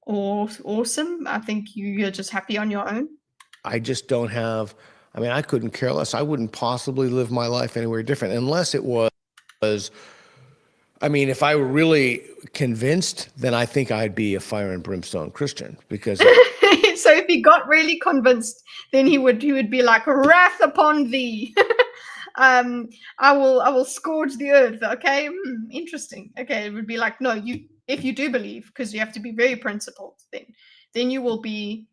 awesome. I think you're just happy on your own. I just don't have, I mean, I couldn't care less. I wouldn't possibly live my life anywhere different unless it was, I mean, if I were really convinced, then I think I'd be a fire and brimstone Christian, because so if he got really convinced, then he would be like, wrath upon thee. I will scourge the earth. Okay. Interesting. Okay. It would be like, no, if you do believe, because you have to be very principled, then you will be,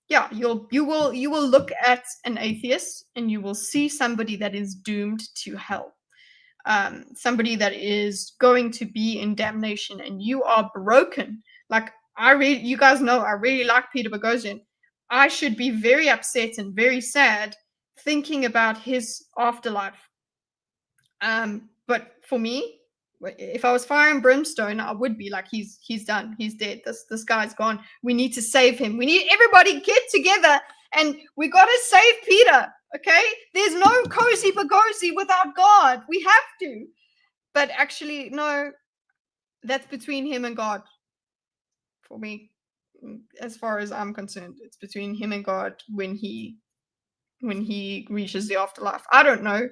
yeah, you will look at an atheist and you will see somebody that is doomed to hell. Somebody that is going to be in damnation, and you are broken. Like, you guys know, I really like Peter Boghossian. I should be very upset and very sad thinking about his afterlife. But for me, if I was fire and brimstone, I would be like, he's done, he's dead, this guy's gone, we need to save him, we need everybody get together and we got to save Peter. Okay, there's no cozy Boghozy without God. We have to. But actually, no, that's between him and God. For me, as far as I'm concerned, it's between him and God when he reaches the afterlife. I don't know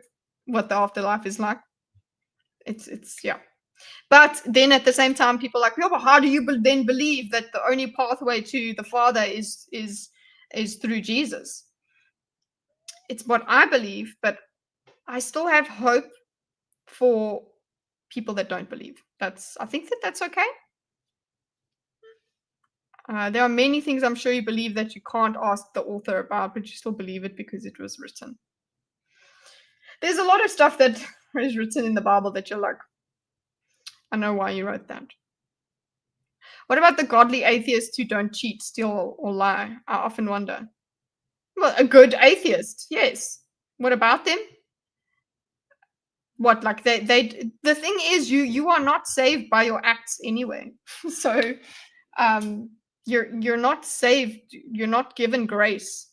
what the afterlife is like. It's yeah. But then at the same time, people are like, no, but how do you then believe that the only pathway to the Father is through Jesus? It's what I believe, but I still have hope for people that don't believe. I think that's okay. There are many things I'm sure you believe that you can't ask the author about, but you still believe it because it was written. There's a lot of stuff that is written in the Bible that you're like, I know why you wrote that. What about the godly atheists who don't cheat, steal, or lie? I often wonder. Well, a good atheist, yes. What about them? What, like the thing is, you are not saved by your acts anyway. So you're not saved, you're not given grace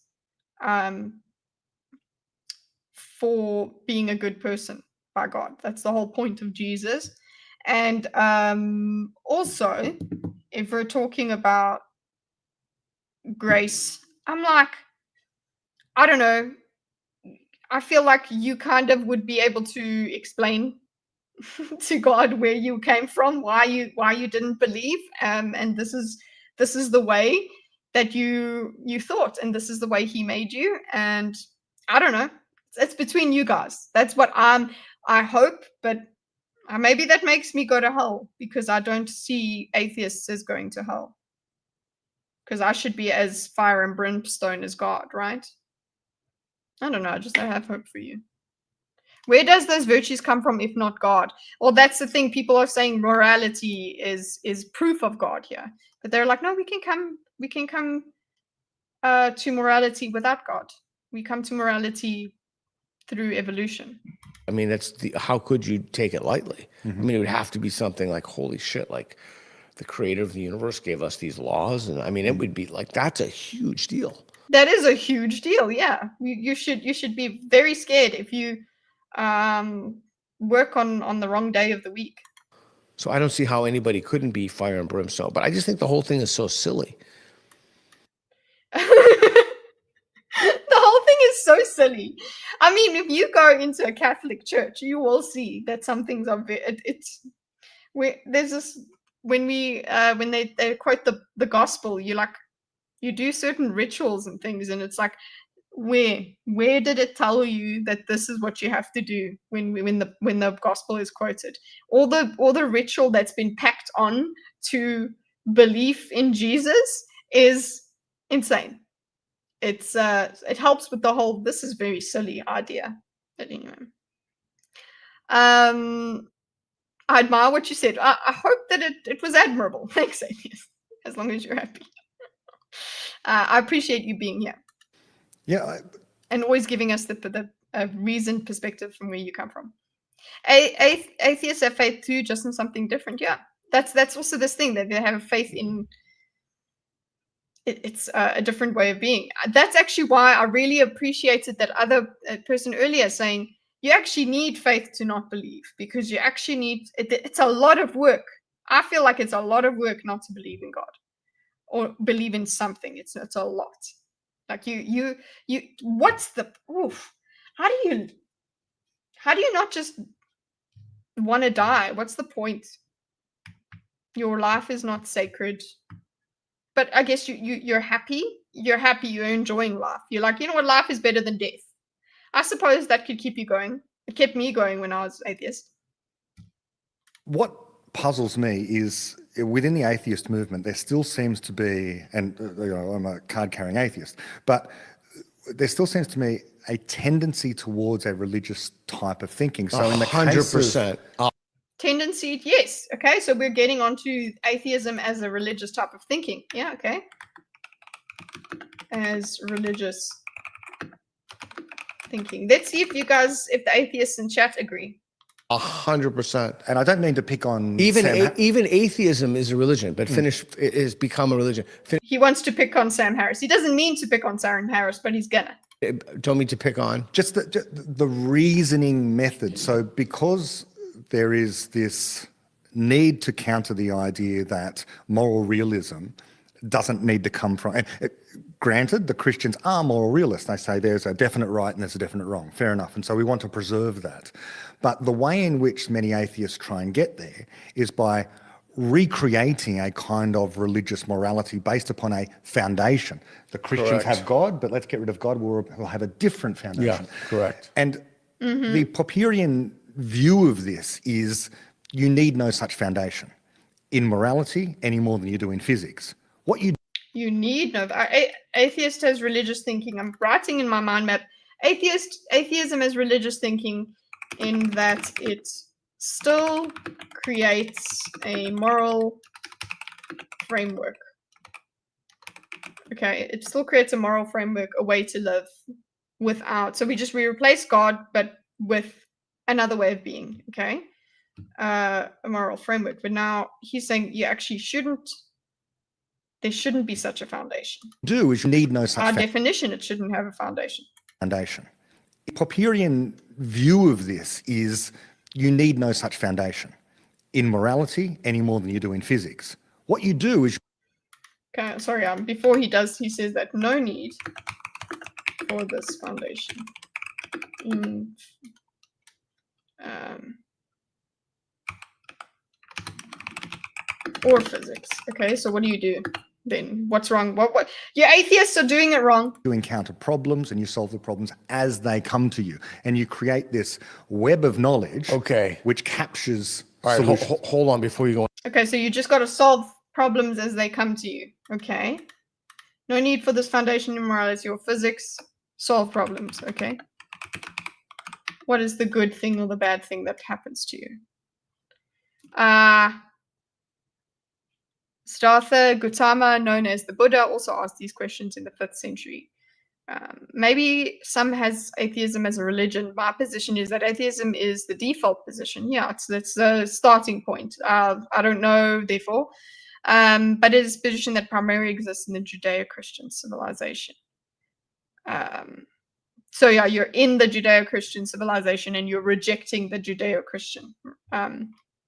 for being a good person by God. That's the whole point of Jesus. And also, if we're talking about grace, I'm like, I don't know, I feel like you kind of would be able to explain to God where you came from, why you didn't believe, and this is the way that you thought, and this is the way He made you. And I don't know, it's between you guys. That's what I hope, but maybe that makes me go to hell because I don't see atheists as going to hell. Because I should be as fire and brimstone as God, right? I don't know. I have hope for you. Where does those virtues come from if not God? Well, that's the thing. People are saying morality is proof of God here, but they're like, no, we can come to morality without God. We come to morality through evolution. I mean, how could you take it lightly? I mean, it would have to be something like, holy shit, like the creator of the universe gave us these laws. And I mean, it would be like, that's a huge deal. That is a huge deal. Yeah. You should be very scared if you work on the wrong day of the week. So I don't see how anybody couldn't be fire and brimstone, but I just think the whole thing is so silly. The whole thing is so silly. I mean, if you go into a Catholic church, you will see that some things are it's where there's this when they quote the gospel, you do certain rituals and things, and it's like, where did it tell you that this is what you have to do when the gospel is quoted? All the ritual that's been packed on to belief in Jesus is insane. It helps with the whole this is very silly idea. But anyway, I admire what you said. I hope that it was admirable. Thanks, Atheist. As long as you're happy. I appreciate you being here. Yeah. And always giving us the reasoned perspective from where you come from. Atheists have faith too, just in something different. Yeah, that's also this thing that they have faith in. It's a different way of being. That's actually why I really appreciated that other person earlier saying you actually need faith to not believe, because you actually need it's a lot of work. I feel like it's a lot of work not to believe in God or believe in something. It's a lot. Like you what's the oof? How do you not just want to die? What's the point? Your life is not sacred. But I guess you're happy. You're happy. You're enjoying life. You're like, you know what? Life is better than death. I suppose that could keep you going. It kept me going when I was atheist. What puzzles me is within the atheist movement, there still seems to be, and I'm a card-carrying atheist, but there still seems to me a tendency towards a religious type of thinking. So in the case of 100%. Tendency, yes. Okay, so we're getting onto atheism as a religious type of thinking. Yeah, okay. As religious thinking. Let's see if the atheists in chat agree. 100%. And I don't mean to pick on Even Sam atheism is a religion, but it has become a religion. He wants to pick on Sam Harris. He doesn't mean to pick on Sam Harris, but he's gonna. Don't mean to pick on. just the reasoning method. So because there is this need to counter the idea that moral realism doesn't need to come from, Granted, the Christians are moral realists. They say there's a definite right and there's a definite wrong. Fair enough. And so we want to preserve that. But the way in which many atheists try and get there is by recreating a kind of religious morality based upon a foundation. The Christians Correct. have God, but let's get rid of God. We'll have a different foundation. Yeah, correct. And the Popperian view of this is you need no such foundation in morality any more than you do in physics. What you need no. Atheist has religious thinking. I'm writing in my mind map. Atheism is religious thinking, in that it still creates a moral framework. Okay, it still creates a moral framework, a way to live without. So we replace God, but with another way of being. Okay, a moral framework. But now he's saying you actually shouldn't. There shouldn't be such a foundation. do is you need no such Our definition, it shouldn't have a foundation. foundation. The Popperian view of this is you need no such foundation in morality any more than you do in physics. What you do is Okay, sorry, before he says that no need for this foundation in or physics. Okay, so what do you do then? What's wrong? What your atheists are doing it wrong. you encounter problems and you solve the problems as they come to you. And you create this web of knowledge Okay. which captures All right, solutions. hold on before you go on. Okay, so you just got to solve problems as they come to you. Okay, no need for this foundation in morality or physics. Solve problems. Okay, what is the good thing or the bad thing that happens to you? Siddhartha Gautama, known as the Buddha, also asked these questions in the 5th century. Maybe some has atheism as a religion. My position is that atheism is the default position. Yeah, that's the starting point. I don't know, therefore, but it is a position that primarily exists in the Judeo-Christian civilization. So yeah, you're in the Judeo-Christian civilization and you're rejecting the Judeo-Christian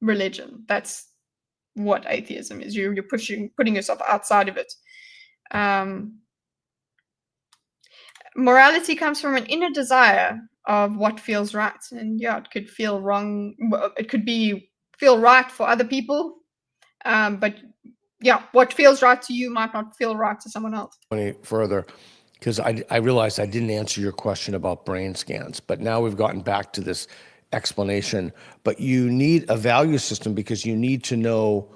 religion. That's what atheism is. You're putting yourself outside of it. Morality comes from an inner desire of what feels right, and yeah, it could feel wrong. It could feel right for other people, but yeah, what feels right to you might not feel right to someone else. Any further, because I realized I didn't answer your question about brain scans, but now we've gotten back to this explanation. But you need a value system because you need to know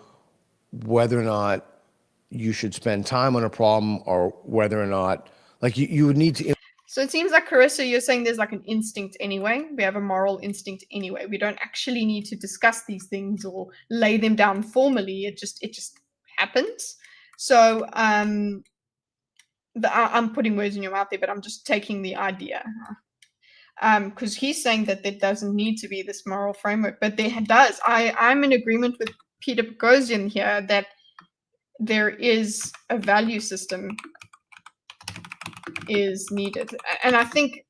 whether or not you should spend time on a problem, or whether or not, like, you would need to. So it seems like, Carissa, you're saying there's like an instinct anyway. We have a moral instinct anyway. We don't actually need to discuss these things or lay them down formally. It just happens. So I'm putting words in your mouth there, but I'm just taking the idea. Because he's saying that there doesn't need to be this moral framework, but there does. I'm in agreement with Peter Boghossian here that there is a value system is needed. And I think,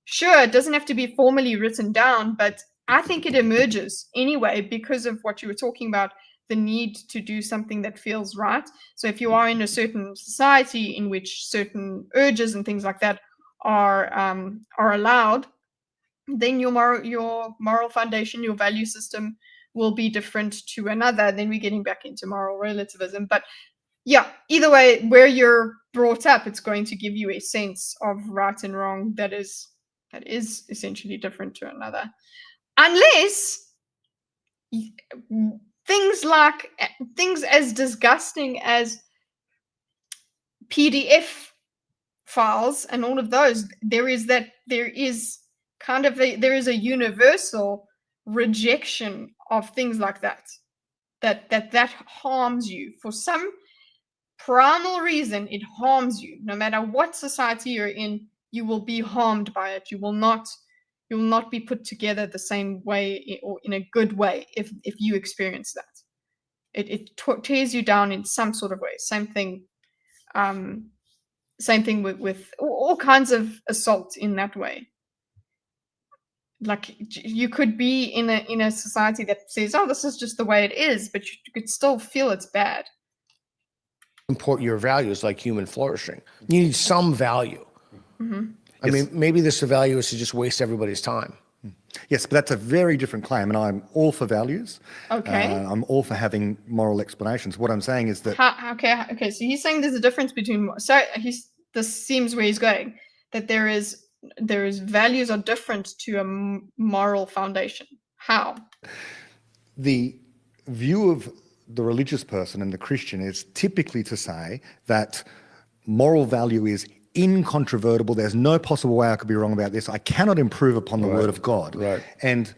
sure, it doesn't have to be formally written down, but I think it emerges anyway because of what you were talking about, the need to do something that feels right. So if you are in a certain society in which certain urges and things like that are allowed, then your moral foundation, your value system will be different to another. Then we're getting back into moral relativism. But yeah, either way, where you're brought up, it's going to give you a sense of right and wrong that is essentially different to another, unless things as disgusting as PDF files and all of those. There is a universal rejection of things like that harms you. For some primal reason, it harms you. No matter what society you're in, you will be harmed by it. You will not be put together the same way or in a good way if you experience that. It tears you down in some sort of way. Same thing with all kinds of assault in that way. Like, you could be in a society that says, oh, this is just the way it is, but you could still feel it's bad. import your values like human flourishing. You need some value. I mean, maybe this value is to just waste everybody's time. Yes, but that's a very different claim, and I'm all for values. Okay. I'm all for having moral explanations. What I'm saying is that Okay. So he's saying there's a difference between. So this seems where he's going. That there is values are different to a moral foundation. How? the view of the religious person and the Christian is typically to say that moral value is incontrovertible. There's no possible way I could be wrong about this. I cannot improve upon the word of God. Right. And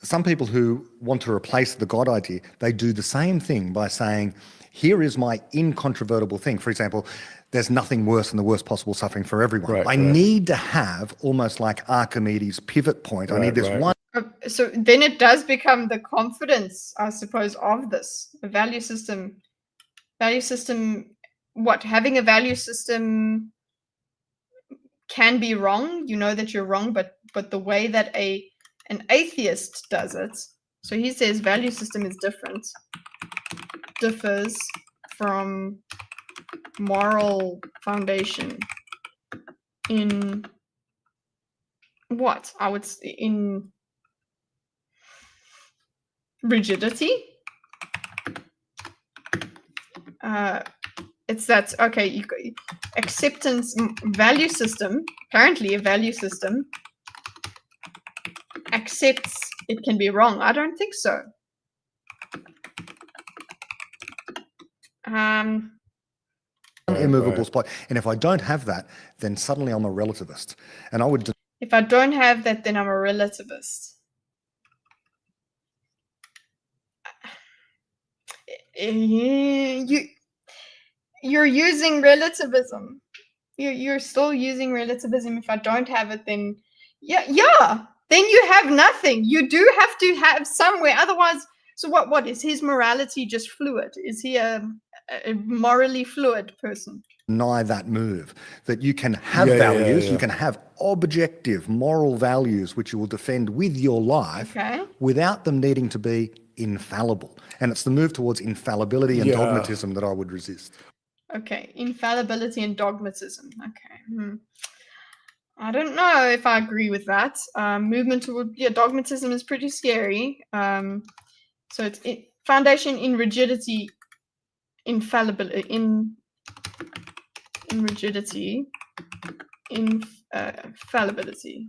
some people who want to replace the God idea, they do the same thing by saying, here is my incontrovertible thing. For example, there's nothing worse than the worst possible suffering for everyone. Right, I need to have almost like Archimedes' pivot point. I need this one. So then it does become the confidence, I suppose, of this a value system. What, having a value system can be wrong. You know that you're wrong, but the way that an atheist does it. So he says value system is differs from moral foundation in what? I would say in rigidity. It's that, okay, you acceptance value system, apparently a value system accepts it can be wrong. I don't think so. Immovable spot. And if I don't have that, then suddenly I'm a relativist. And I would If I don't have that, then I'm a relativist. You're using relativism. You're still using relativism. If I don't have it, then yeah, then you have nothing. You do have to have somewhere. Otherwise, so what is his morality just fluid? Is he a morally fluid person? deny that move, that you can have values, you can have objective moral values which you will defend with your life without them needing to be infallible. And it's the move towards infallibility and dogmatism that I would resist. Okay, infallibility and dogmatism. Okay. I don't know if I agree with that. Movement toward dogmatism is pretty scary. So it's foundation in rigidity, infallibility, in rigidity, infallibility.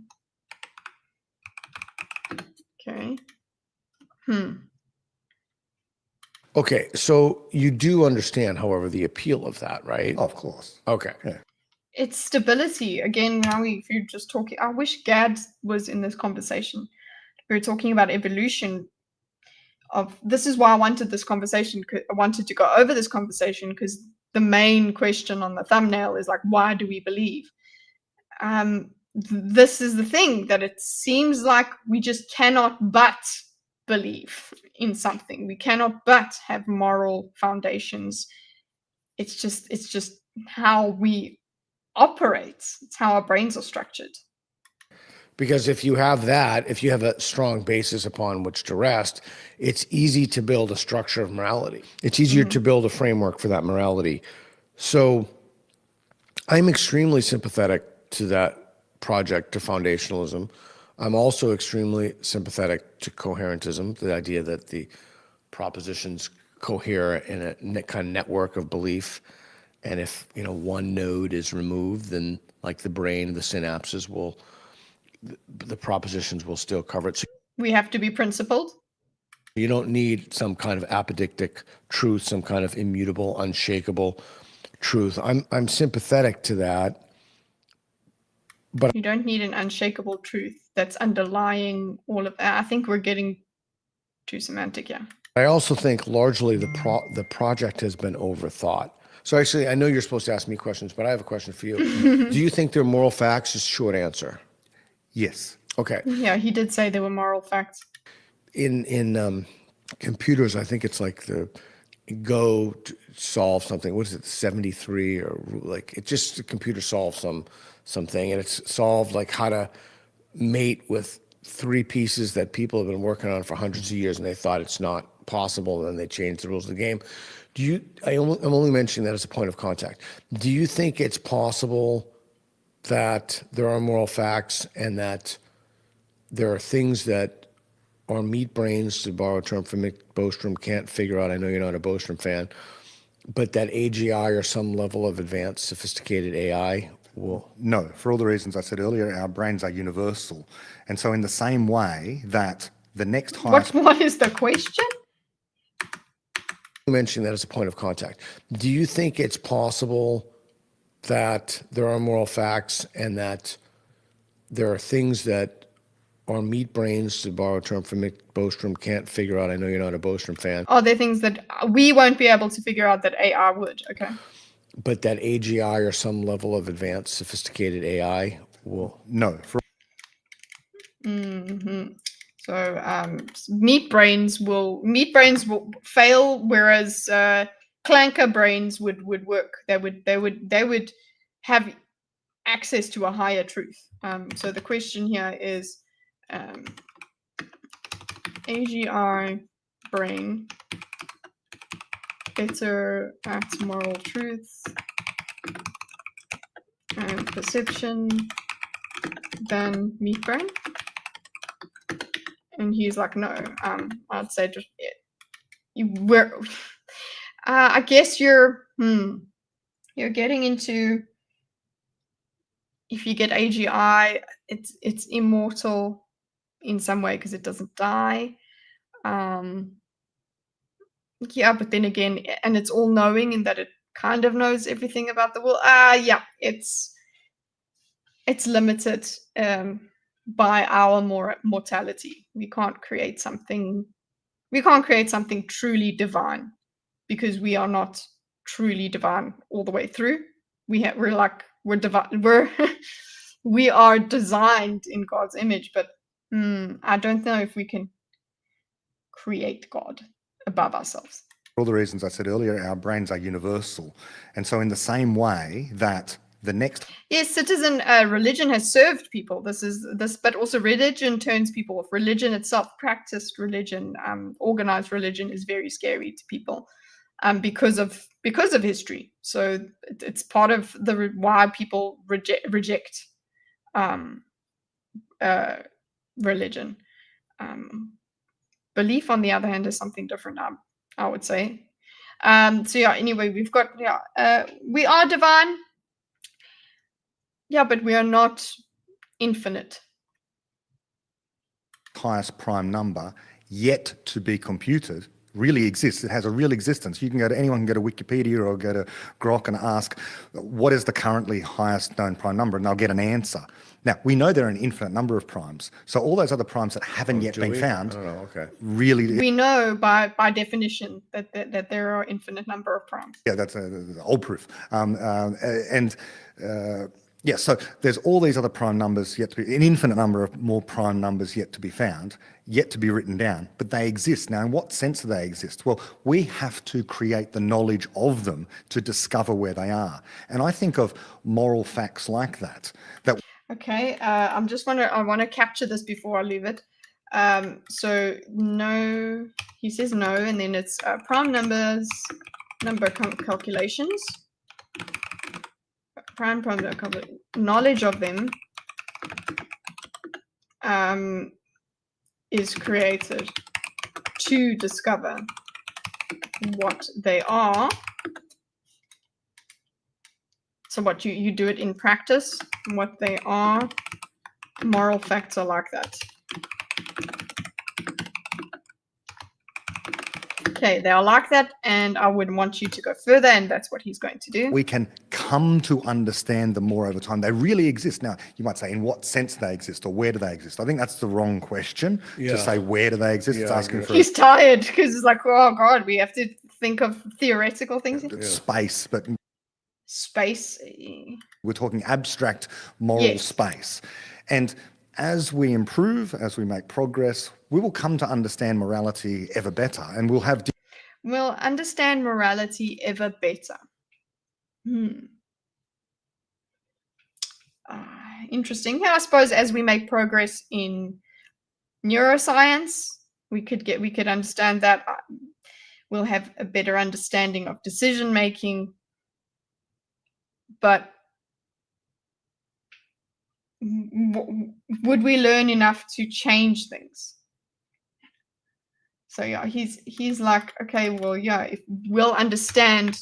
Okay. Okay, so you do understand, however, the appeal of that, right? Of course. Okay. Yeah. It's stability. Again, now if you're just talking, I wish Gad was in this conversation. We were talking about evolution. This is why I wanted this conversation. I wanted to go over this conversation because the main question on the thumbnail is like, why do we believe? This is the thing, that it seems like we just cannot but believe in something. We cannot but have moral foundations. It's just how we operate. It's how our brains are structured. Because if you have that, if you have a strong basis upon which to rest, it's easy to build a structure of morality. It's easier to build a framework for that morality. So I'm extremely sympathetic to that project, to foundationalism. I'm also extremely sympathetic to coherentism, the idea that the propositions cohere in a kind of network of belief. And if, one node is removed, then like the brain, the synapses the propositions will still cover it. So we have to be principled. You don't need some kind of apodictic truth, some kind of immutable, unshakable truth. I'm sympathetic to that. But you don't need an unshakable truth that's underlying all of that. I think we're getting too semantic, I also think largely the project has been overthought. So actually, I know you're supposed to ask me questions, but I have a question for you. Do you think they're moral facts? Just short answer. Yes. Okay. Yeah, he did say there were moral facts. In computers, I think it's like the go to solve something. What is it, 73 or like it just the computer solves something, and it's solved like how to mate with 3 pieces that people have been working on for hundreds of years, and they thought it's not possible, then they change the rules of the game. I'm only mentioning that as a point of contact. Do you think it's possible that there are moral facts and that there are things that our meat brains, to borrow a term from Mick Bostrom, can't figure out? I know you're not a Bostrom fan, but that AGI or some level of advanced sophisticated AI will... No, for all the reasons I said earlier, our brains are universal. And so in the same way that the next highest... What is the question? Mentioning that as a point of contact. Do you think it's possible that there are moral facts and that there are things that our meat brains, to borrow a term from Mick Bostrom, can't figure out? I know you're not a Bostrom fan. Are there things that we won't be able to figure out that AI would? Okay. But that AGI or some level of advanced sophisticated AI will... No. So meat brains will fail, whereas clanker brains would work. They would have access to a higher truth. So the question here is, AGI brain better at moral truth and perception than meat brain? And he's like, no. I'd say just I guess you're getting into, if you get AGI, it's immortal in some way because it doesn't die. Yeah, but then again, and it's all knowing in that it kind of knows everything about the world. Yeah, it's limited by our mortality. We can't create something truly divine because we are not truly divine all the way through. We're divine. We are designed in God's image, but I don't know if we can create God above ourselves. For all the reasons I said earlier, our brains are universal. And so in the same way that the next... Yes, citizen religion has served people. But also religion turns people off. Religion itself, practiced religion, organized religion, is very scary to people because of history. So it's part of why people reject religion. Belief, on the other hand, is something different. I would say. So yeah. Anyway, we've got we are divine. Yeah, but we are not infinite. Highest prime number yet to be computed really exists. It has a real existence. Anyone can go to Wikipedia or go to Grok and ask, what is the currently highest known prime number? And they'll get an answer. Now, we know there are an infinite number of primes. So all those other primes that haven't yet been found, really... We know by definition that there are infinite number of primes. Yeah, that's old proof. Yeah, so there's all these other prime numbers yet to be, an infinite number of more prime numbers yet to be found, yet to be written down, but they exist. Now, in what sense do they exist? Well, we have to create the knowledge of them to discover where they are. And I think of moral facts like that. Okay, I want to capture this before I leave it. So no, he says no, and then it's prime numbers, number calculations. Prime knowledge of them is created to discover what they are. So what you do it in practice, what they are. Moral facts are like that. Okay, they are like that, and I would want you to go further, and that's what he's going to do. We can come to understand them more over time. They really exist. Now, you might say, in what sense they exist, or where do they exist? I think that's the wrong question to say, where do they exist? It's asking for... He's tired, because it's like, oh, God, we have to think of theoretical things. Space, but... Space. We're talking abstract moral space. And as we improve, as we make progress, we will come to understand morality ever better, and we'll understand morality ever better. Interesting. I suppose as we make progress in neuroscience, we could understand that. We'll have a better understanding of decision making, but would we learn enough to change things? So yeah, he's like, okay, well, yeah, if we'll understand.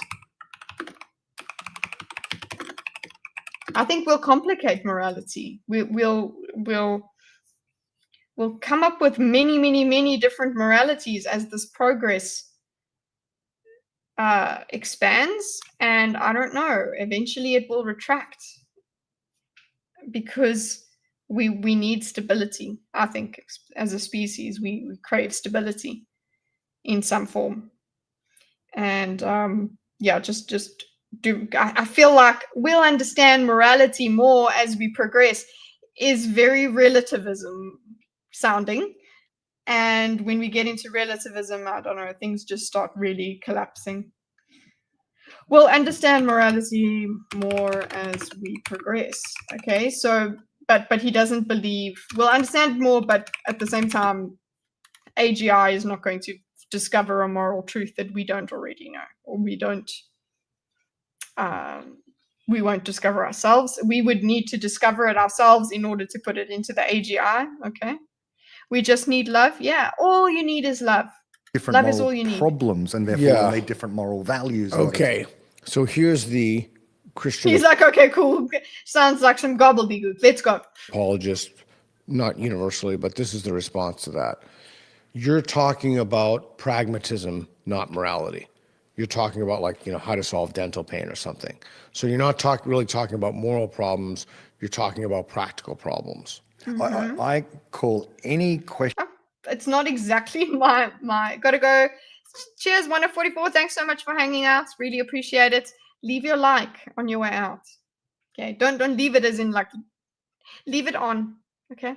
I think we'll complicate morality. We'll come up with many different moralities as this progress expands, and I don't know, eventually it will retract, because we need stability. I think as a species we crave stability in some form, and yeah, just I feel like we'll understand morality more as we progress. Is very relativism sounding, and when we get into relativism, I don't know, things just start really collapsing. We'll understand morality more as we progress. Okay, so but he doesn't believe we'll understand more, but at the same time, AGI is not going to discover a moral truth that we don't already know, or we won't discover ourselves. We would need to discover it ourselves in order to put it into the AGI. Okay, we just need love. Yeah, all you need is love. Different Love moral is all you need. problems, and therefore Yeah. we'll need different moral values. Okay. So here's the Christian He's like, okay, cool. Sounds like some gobbledygook. Let's go. apologist, not universally, but this is the response to that. You're talking about pragmatism, not morality. You're talking about, like, how to solve dental pain or something. So you're not really talking about moral problems. You're talking about practical problems. I call any question. It's not exactly my gotta go. Cheers, 144. Thanks so much for hanging out. Really appreciate it. Leave your like on your way out. Okay, don't leave it as in like, leave it on. Okay.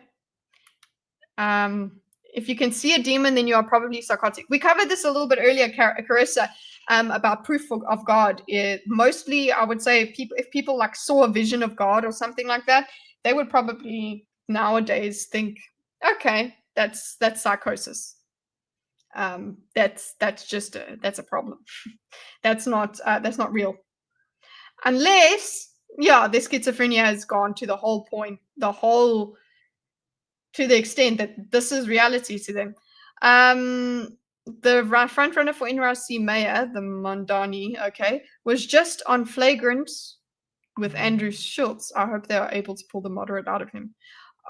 If you can see a demon, then you are probably psychotic. We covered this a little bit earlier, Carissa, about proof of God. Mostly, I would say, if people like saw a vision of God or something like that, they would probably nowadays think, okay, that's psychosis. That's a problem. That's not real. Unless, yeah, the schizophrenia has gone to the whole point, to the extent that this is reality to them. The front runner for NRC mayor, the Mondani, okay, was just on flagrant with Andrew Schultz. I hope they are able to pull the moderate out of him.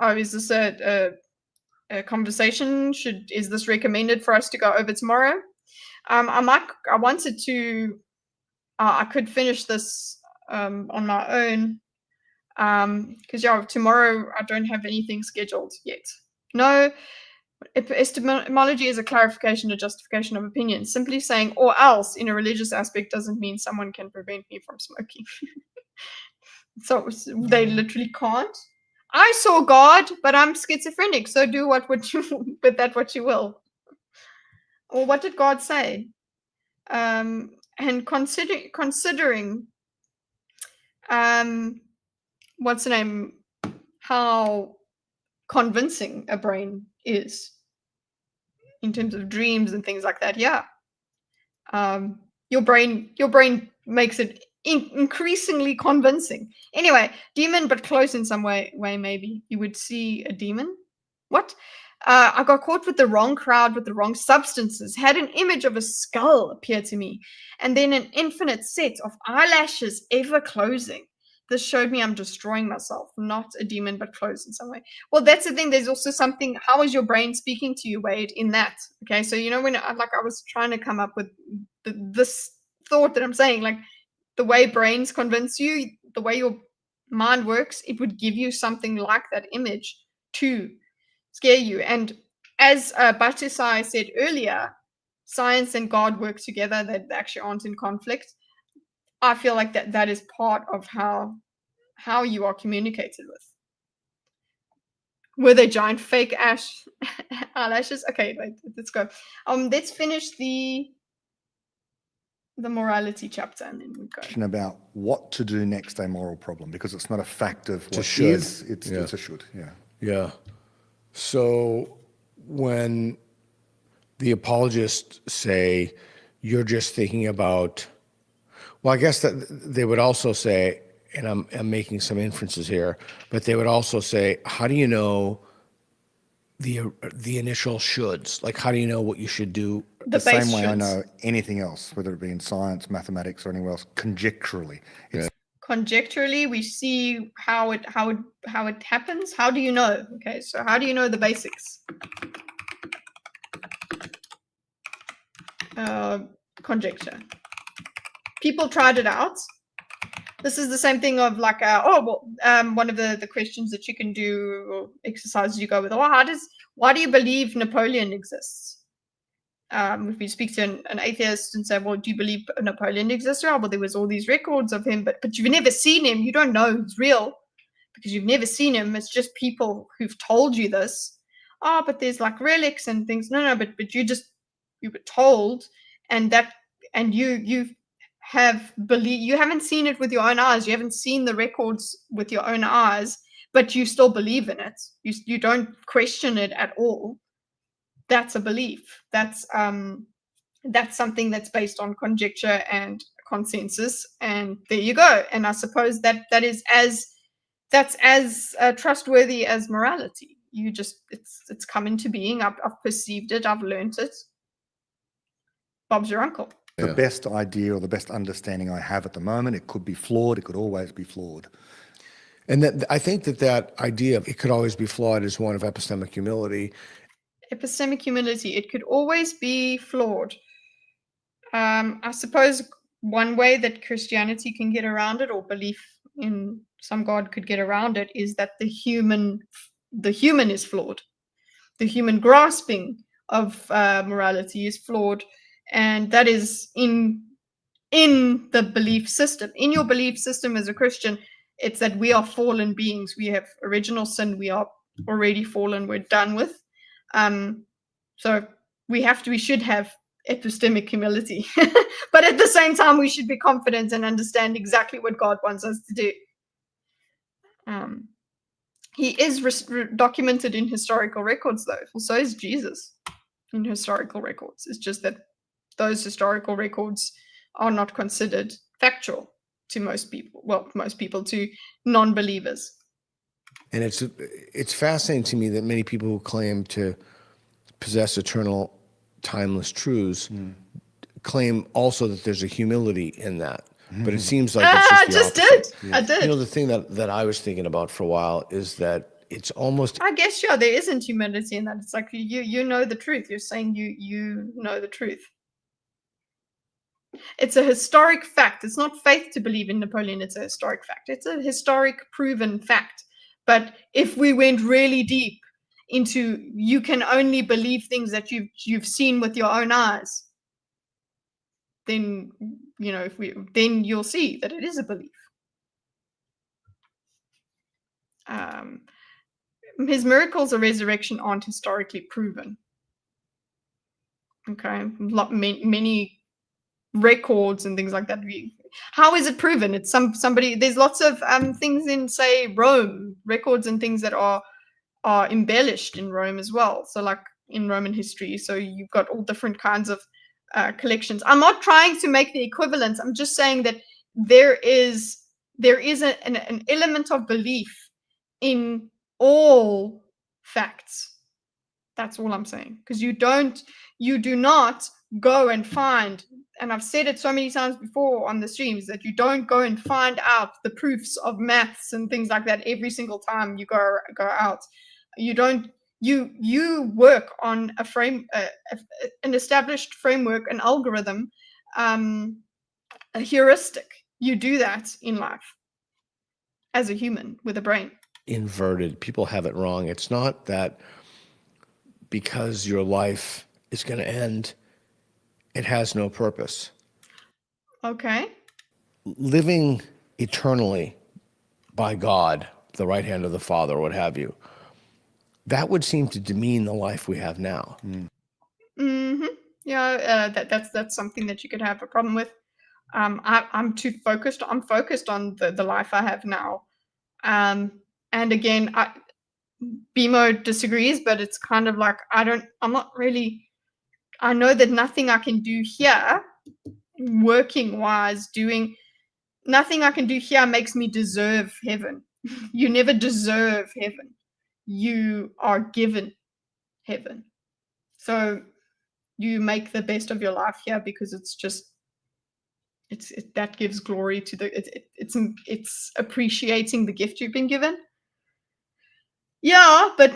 Oh, is this a conversation? Is this recommended for us to go over tomorrow? I wanted to. I could finish this on my own. Because tomorrow I don't have anything scheduled yet. No, epistemology is a clarification or justification of opinion. Simply saying or else in a religious aspect doesn't mean someone can prevent me from smoking. So they literally can't. I saw God, but I'm schizophrenic, so do what you will. Or what did God say? And considering what's the name? How convincing a brain is in terms of dreams and things like that. Yeah, your brain makes it increasingly convincing. Anyway, demon, but close in some way. Maybe you would see a demon. What? I got caught with the wrong crowd with the wrong substances. Had an image of a skull appear to me, and then an infinite set of eyelashes ever closing. This showed me I'm destroying myself, not a demon, but close in some way. Well, that's the thing. There's also something. How is your brain speaking to you, Wade, in that? Okay, so when I was trying to come up with this thought that I'm saying, like the way brains convince you, the way your mind works, it would give you something like that image to scare you. And as Bhattacharya said earlier, science and God work together. They actually aren't in conflict. I feel like that is part of how you are communicated with. Were they giant fake eyelashes? Okay, wait, let's go. Let's finish the morality chapter and then we go. About what to do next, a moral problem, because it's not a fact of what should. is, it's a should. Yeah. Yeah. So when The apologists say you're just thinking about, well, I guess that they would also say, and I'm making some inferences here, but they would also say, how do you know the initial shoulds? Like, how do you know what you should do? The The same base way I shoulds. know anything else, whether it be in science, mathematics, or anywhere else, conjecturally. It's Conjecturally, we see how it happens. How do you know? Okay, so how do you know the basics? Conjecture. People tried it out. This is the same thing of like, one of the questions that you can do, or exercises you go with. Why do you believe Napoleon exists? If we speak to an atheist and say, well, do you believe Napoleon exists? Well, there was all these records of him, but you've never seen him. You don't know he's real because you've never seen him. It's just people who've told you this. Oh, but there's like relics and things. No, but you were told, and you haven't seen it with your own eyes. You haven't seen the records with your own eyes, but you still believe in it. You don't question it at all. That's a belief. That's something that's based on conjecture and consensus, and there you go. And I suppose that's as trustworthy as morality. It's come into being. I've perceived it. I've learned it. Bob's your uncle. the best idea or the best understanding I have at the moment. It could be flawed. It could always be flawed. And that I think that idea of it could always be flawed is one of epistemic humility. Epistemic humility. It could always be flawed. I suppose one way that Christianity can get around it, or belief in some God could get around it, is that the human is flawed. The human grasping of morality is flawed, and that is in the belief system. In your belief system as a Christian, it's that we are fallen beings. We have original sin. We are already fallen. We're done with. So we should have epistemic humility, but at the same time, we should be confident and understand exactly what God wants us to do. He is documented in historical records, though. So is Jesus in historical records. It's just that those historical records are not considered factual to most people. Well, most people, to non-believers. And it's fascinating to me that many people who claim to possess eternal, timeless truths claim also that there's a humility in that. But it seems like it's just the opposite. I did. You know, the thing that I was thinking about for a while is that it's almost, I guess, yeah, there isn't humility in that. It's like you know the truth. You're saying you know the truth. It's a historic fact. It's not faith to believe in Napoleon. It's a historic fact. It's a historic, proven fact. But if we went really deep into, you can only believe things that you've seen with your own eyes, then then you'll see that it is a belief. His miracles of resurrection aren't historically proven. Okay, many records and things like that. How is it proven? It's somebody. There's lots of things in, say, Rome, records and things that are embellished in Rome as well. So, like in Roman history, so you've got all different kinds of collections. I'm not trying to make the equivalence. I'm just saying that there is an element of belief in all facts. That's all I'm saying. Because you do not go and find, and I've said it so many times before on the streams, that you don't go and find out the proofs of maths and things like that every single time you go out. You don't. You work on an established framework, an algorithm, a heuristic. You do that in life as a human with a brain. inverted. People have it wrong. It's not that because your life is going to end, it has no purpose. Okay. Living eternally by God, the right hand of the Father, or what have you, that would seem to demean the life we have now. Mm-hmm. Yeah, that's something that you could have a problem with. I'm too focused. I'm focused on the life I have now. And again, BMO disagrees, but it's kind of like I'm not really I know that nothing I can do here, working wise, nothing I can do here makes me deserve heaven. You never deserve heaven. You are given heaven. So you make the best of your life here because it's just that gives glory to it's appreciating the gift you've been given. Yeah, but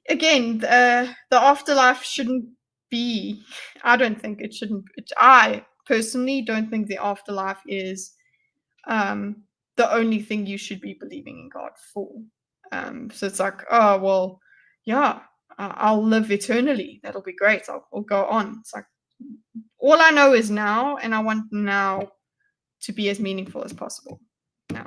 again, the afterlife shouldn't be. I don't think it shouldn't. I personally don't think the afterlife is the only thing you should be believing in God for. So it's like, oh well, yeah, I'll live eternally. That'll be great. I'll go on. It's like all I know is now, and I want now to be as meaningful as possible. Now,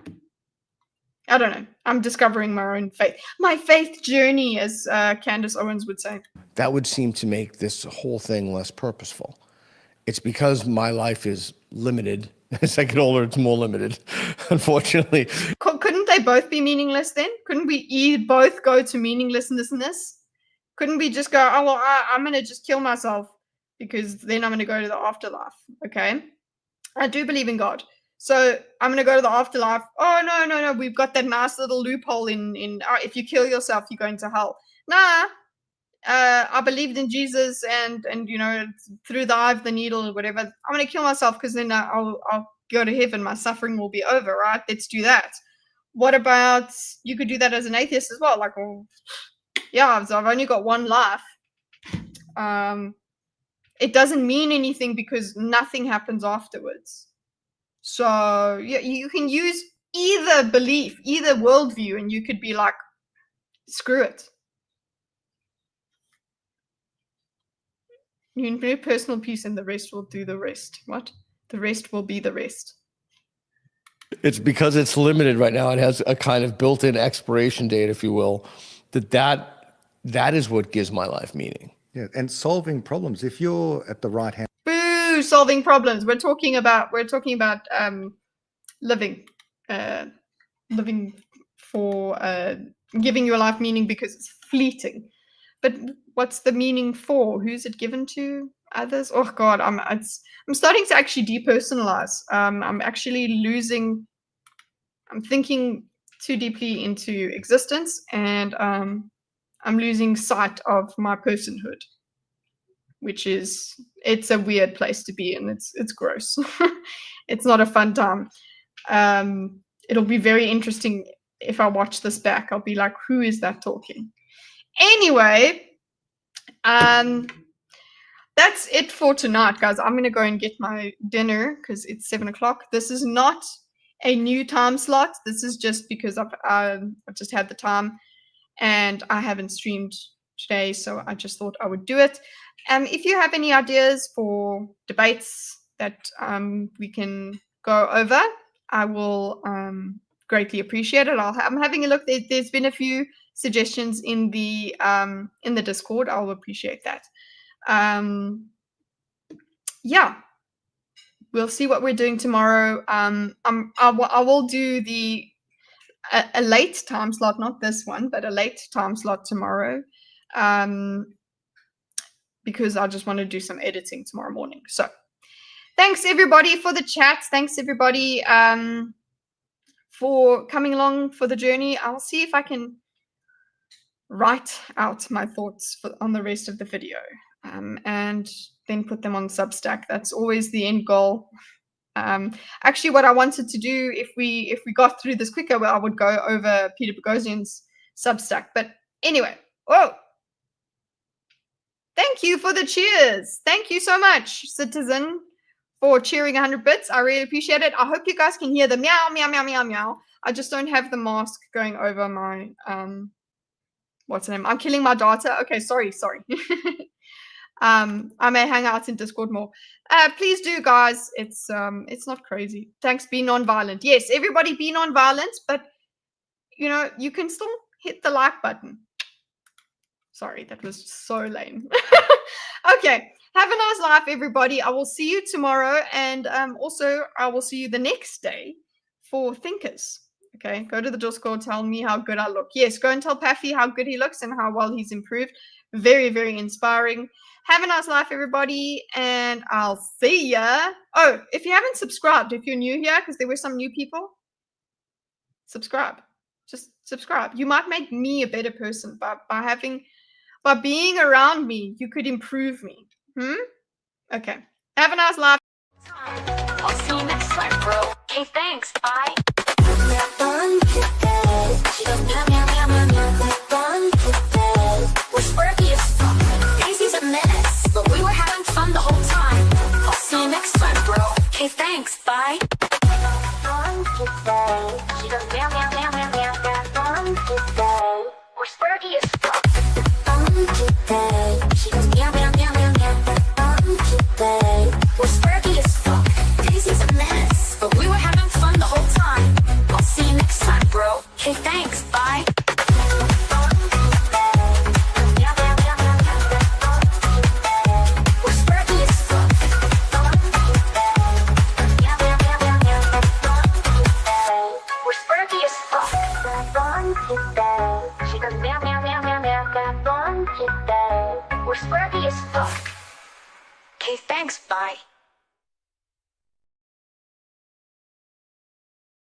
I don't know. I'm discovering my own faith, my faith journey, as Candace Owens would say. That would seem to make this whole thing less purposeful. It's because my life is limited. As I get older, it's more limited, unfortunately. Couldn't they both be meaningless then? Couldn't we both go to meaninglessness? Couldn't we just go, oh, well, I'm going to just kill myself because then I'm going to go to the afterlife, okay? I do believe in God. So I'm going to go to the afterlife. Oh, no. We've got that nice little loophole in if you kill yourself, you're going to hell. Nah. I believed in Jesus and through the eye of the needle or whatever. I'm going to kill myself because then I'll go to heaven. My suffering will be over, right? Let's do that. What about, you could do that as an atheist as well. Like, well, yeah, so I've only got one life. It doesn't mean anything because nothing happens afterwards. So yeah, you can use either belief, either worldview, and you could be like, screw it. You can do personal peace and the rest will do the rest. What? The rest will be the rest. It's because it's limited right now. It has a kind of built-in expiration date, if you will, that is what gives my life meaning. Yeah, and solving problems. If you're at the right hand. Boo! Solving problems. We're talking about living for giving your life meaning because it's fleeting. But what's the meaning for? Who's it given to? Others? Oh God, I'm starting to actually depersonalize. I'm actually losing. I'm thinking too deeply into existence, and I'm losing sight of my personhood, which it's a weird place to be in. It's gross. It's not a fun time. It'll be very interesting if I watch this back. I'll be like, who is that talking? Anyway, that's it for tonight, guys. I'm gonna go and get my dinner because it's 7 o'clock. This is not a new time slot. This is just because I've just had the time and I haven't streamed today, so I just thought I would do it. If you have any ideas for debates that we can go over, I will greatly appreciate it. I'm having a look. There's been a few suggestions in the Discord. I'll appreciate that. Yeah, we'll see what we're doing tomorrow. I will do a late time slot, not this one, but a late time slot tomorrow, because I just want to do some editing tomorrow morning. So thanks everybody for the chats. Thanks everybody for coming along for the journey. I'll see if I can write out my thoughts on the rest of the video and then put them on Substack. That's always the end goal. Actually, what I wanted to do, if we got through this quicker, well, I would go over Peter Boghossian's Substack. But anyway, whoa. Thank you for the cheers. Thank you so much, Citizen, for cheering 100 bits. I really appreciate it. I hope you guys can hear the meow, meow, meow, meow, meow. I just don't have the mask going over my, what's the name? I'm killing my data. Okay, sorry. I may hang out in Discord more. Please do, guys. It's not crazy. Thanks. Be non-violent. Yes, everybody be non-violent, but you can still hit the like button. Sorry, that was so lame. Okay, have a nice life, everybody. I will see you tomorrow, and also I will see you the next day for Thinkers. Okay, go to the Discord, tell me how good I look. Yes, go and tell Paffy how good he looks and how well he's improved. Very, very inspiring. Have a nice life, everybody, and I'll see ya. Oh, if you haven't subscribed, if you're new here, because there were some new people, subscribe. Just subscribe. You might make me a better person by being around me. You could improve me. Okay. Have a nice life. I'll see you next time, bro. Okay, thanks. Bye. We're sparky as fuck. Daisy's a menace, but we were having fun the whole time. I'll see you next time, bro. Okay, thanks. Bye. We're sparky as fuck. We're sparky as fuck. Daisy's a menace, but we were having fun the whole time. I'll see you next time, bro. Okay, thanks. Bye. We're sparky as fuck. We're sparky as fuck. We're sparky as fuck. Okay, thanks. Bye.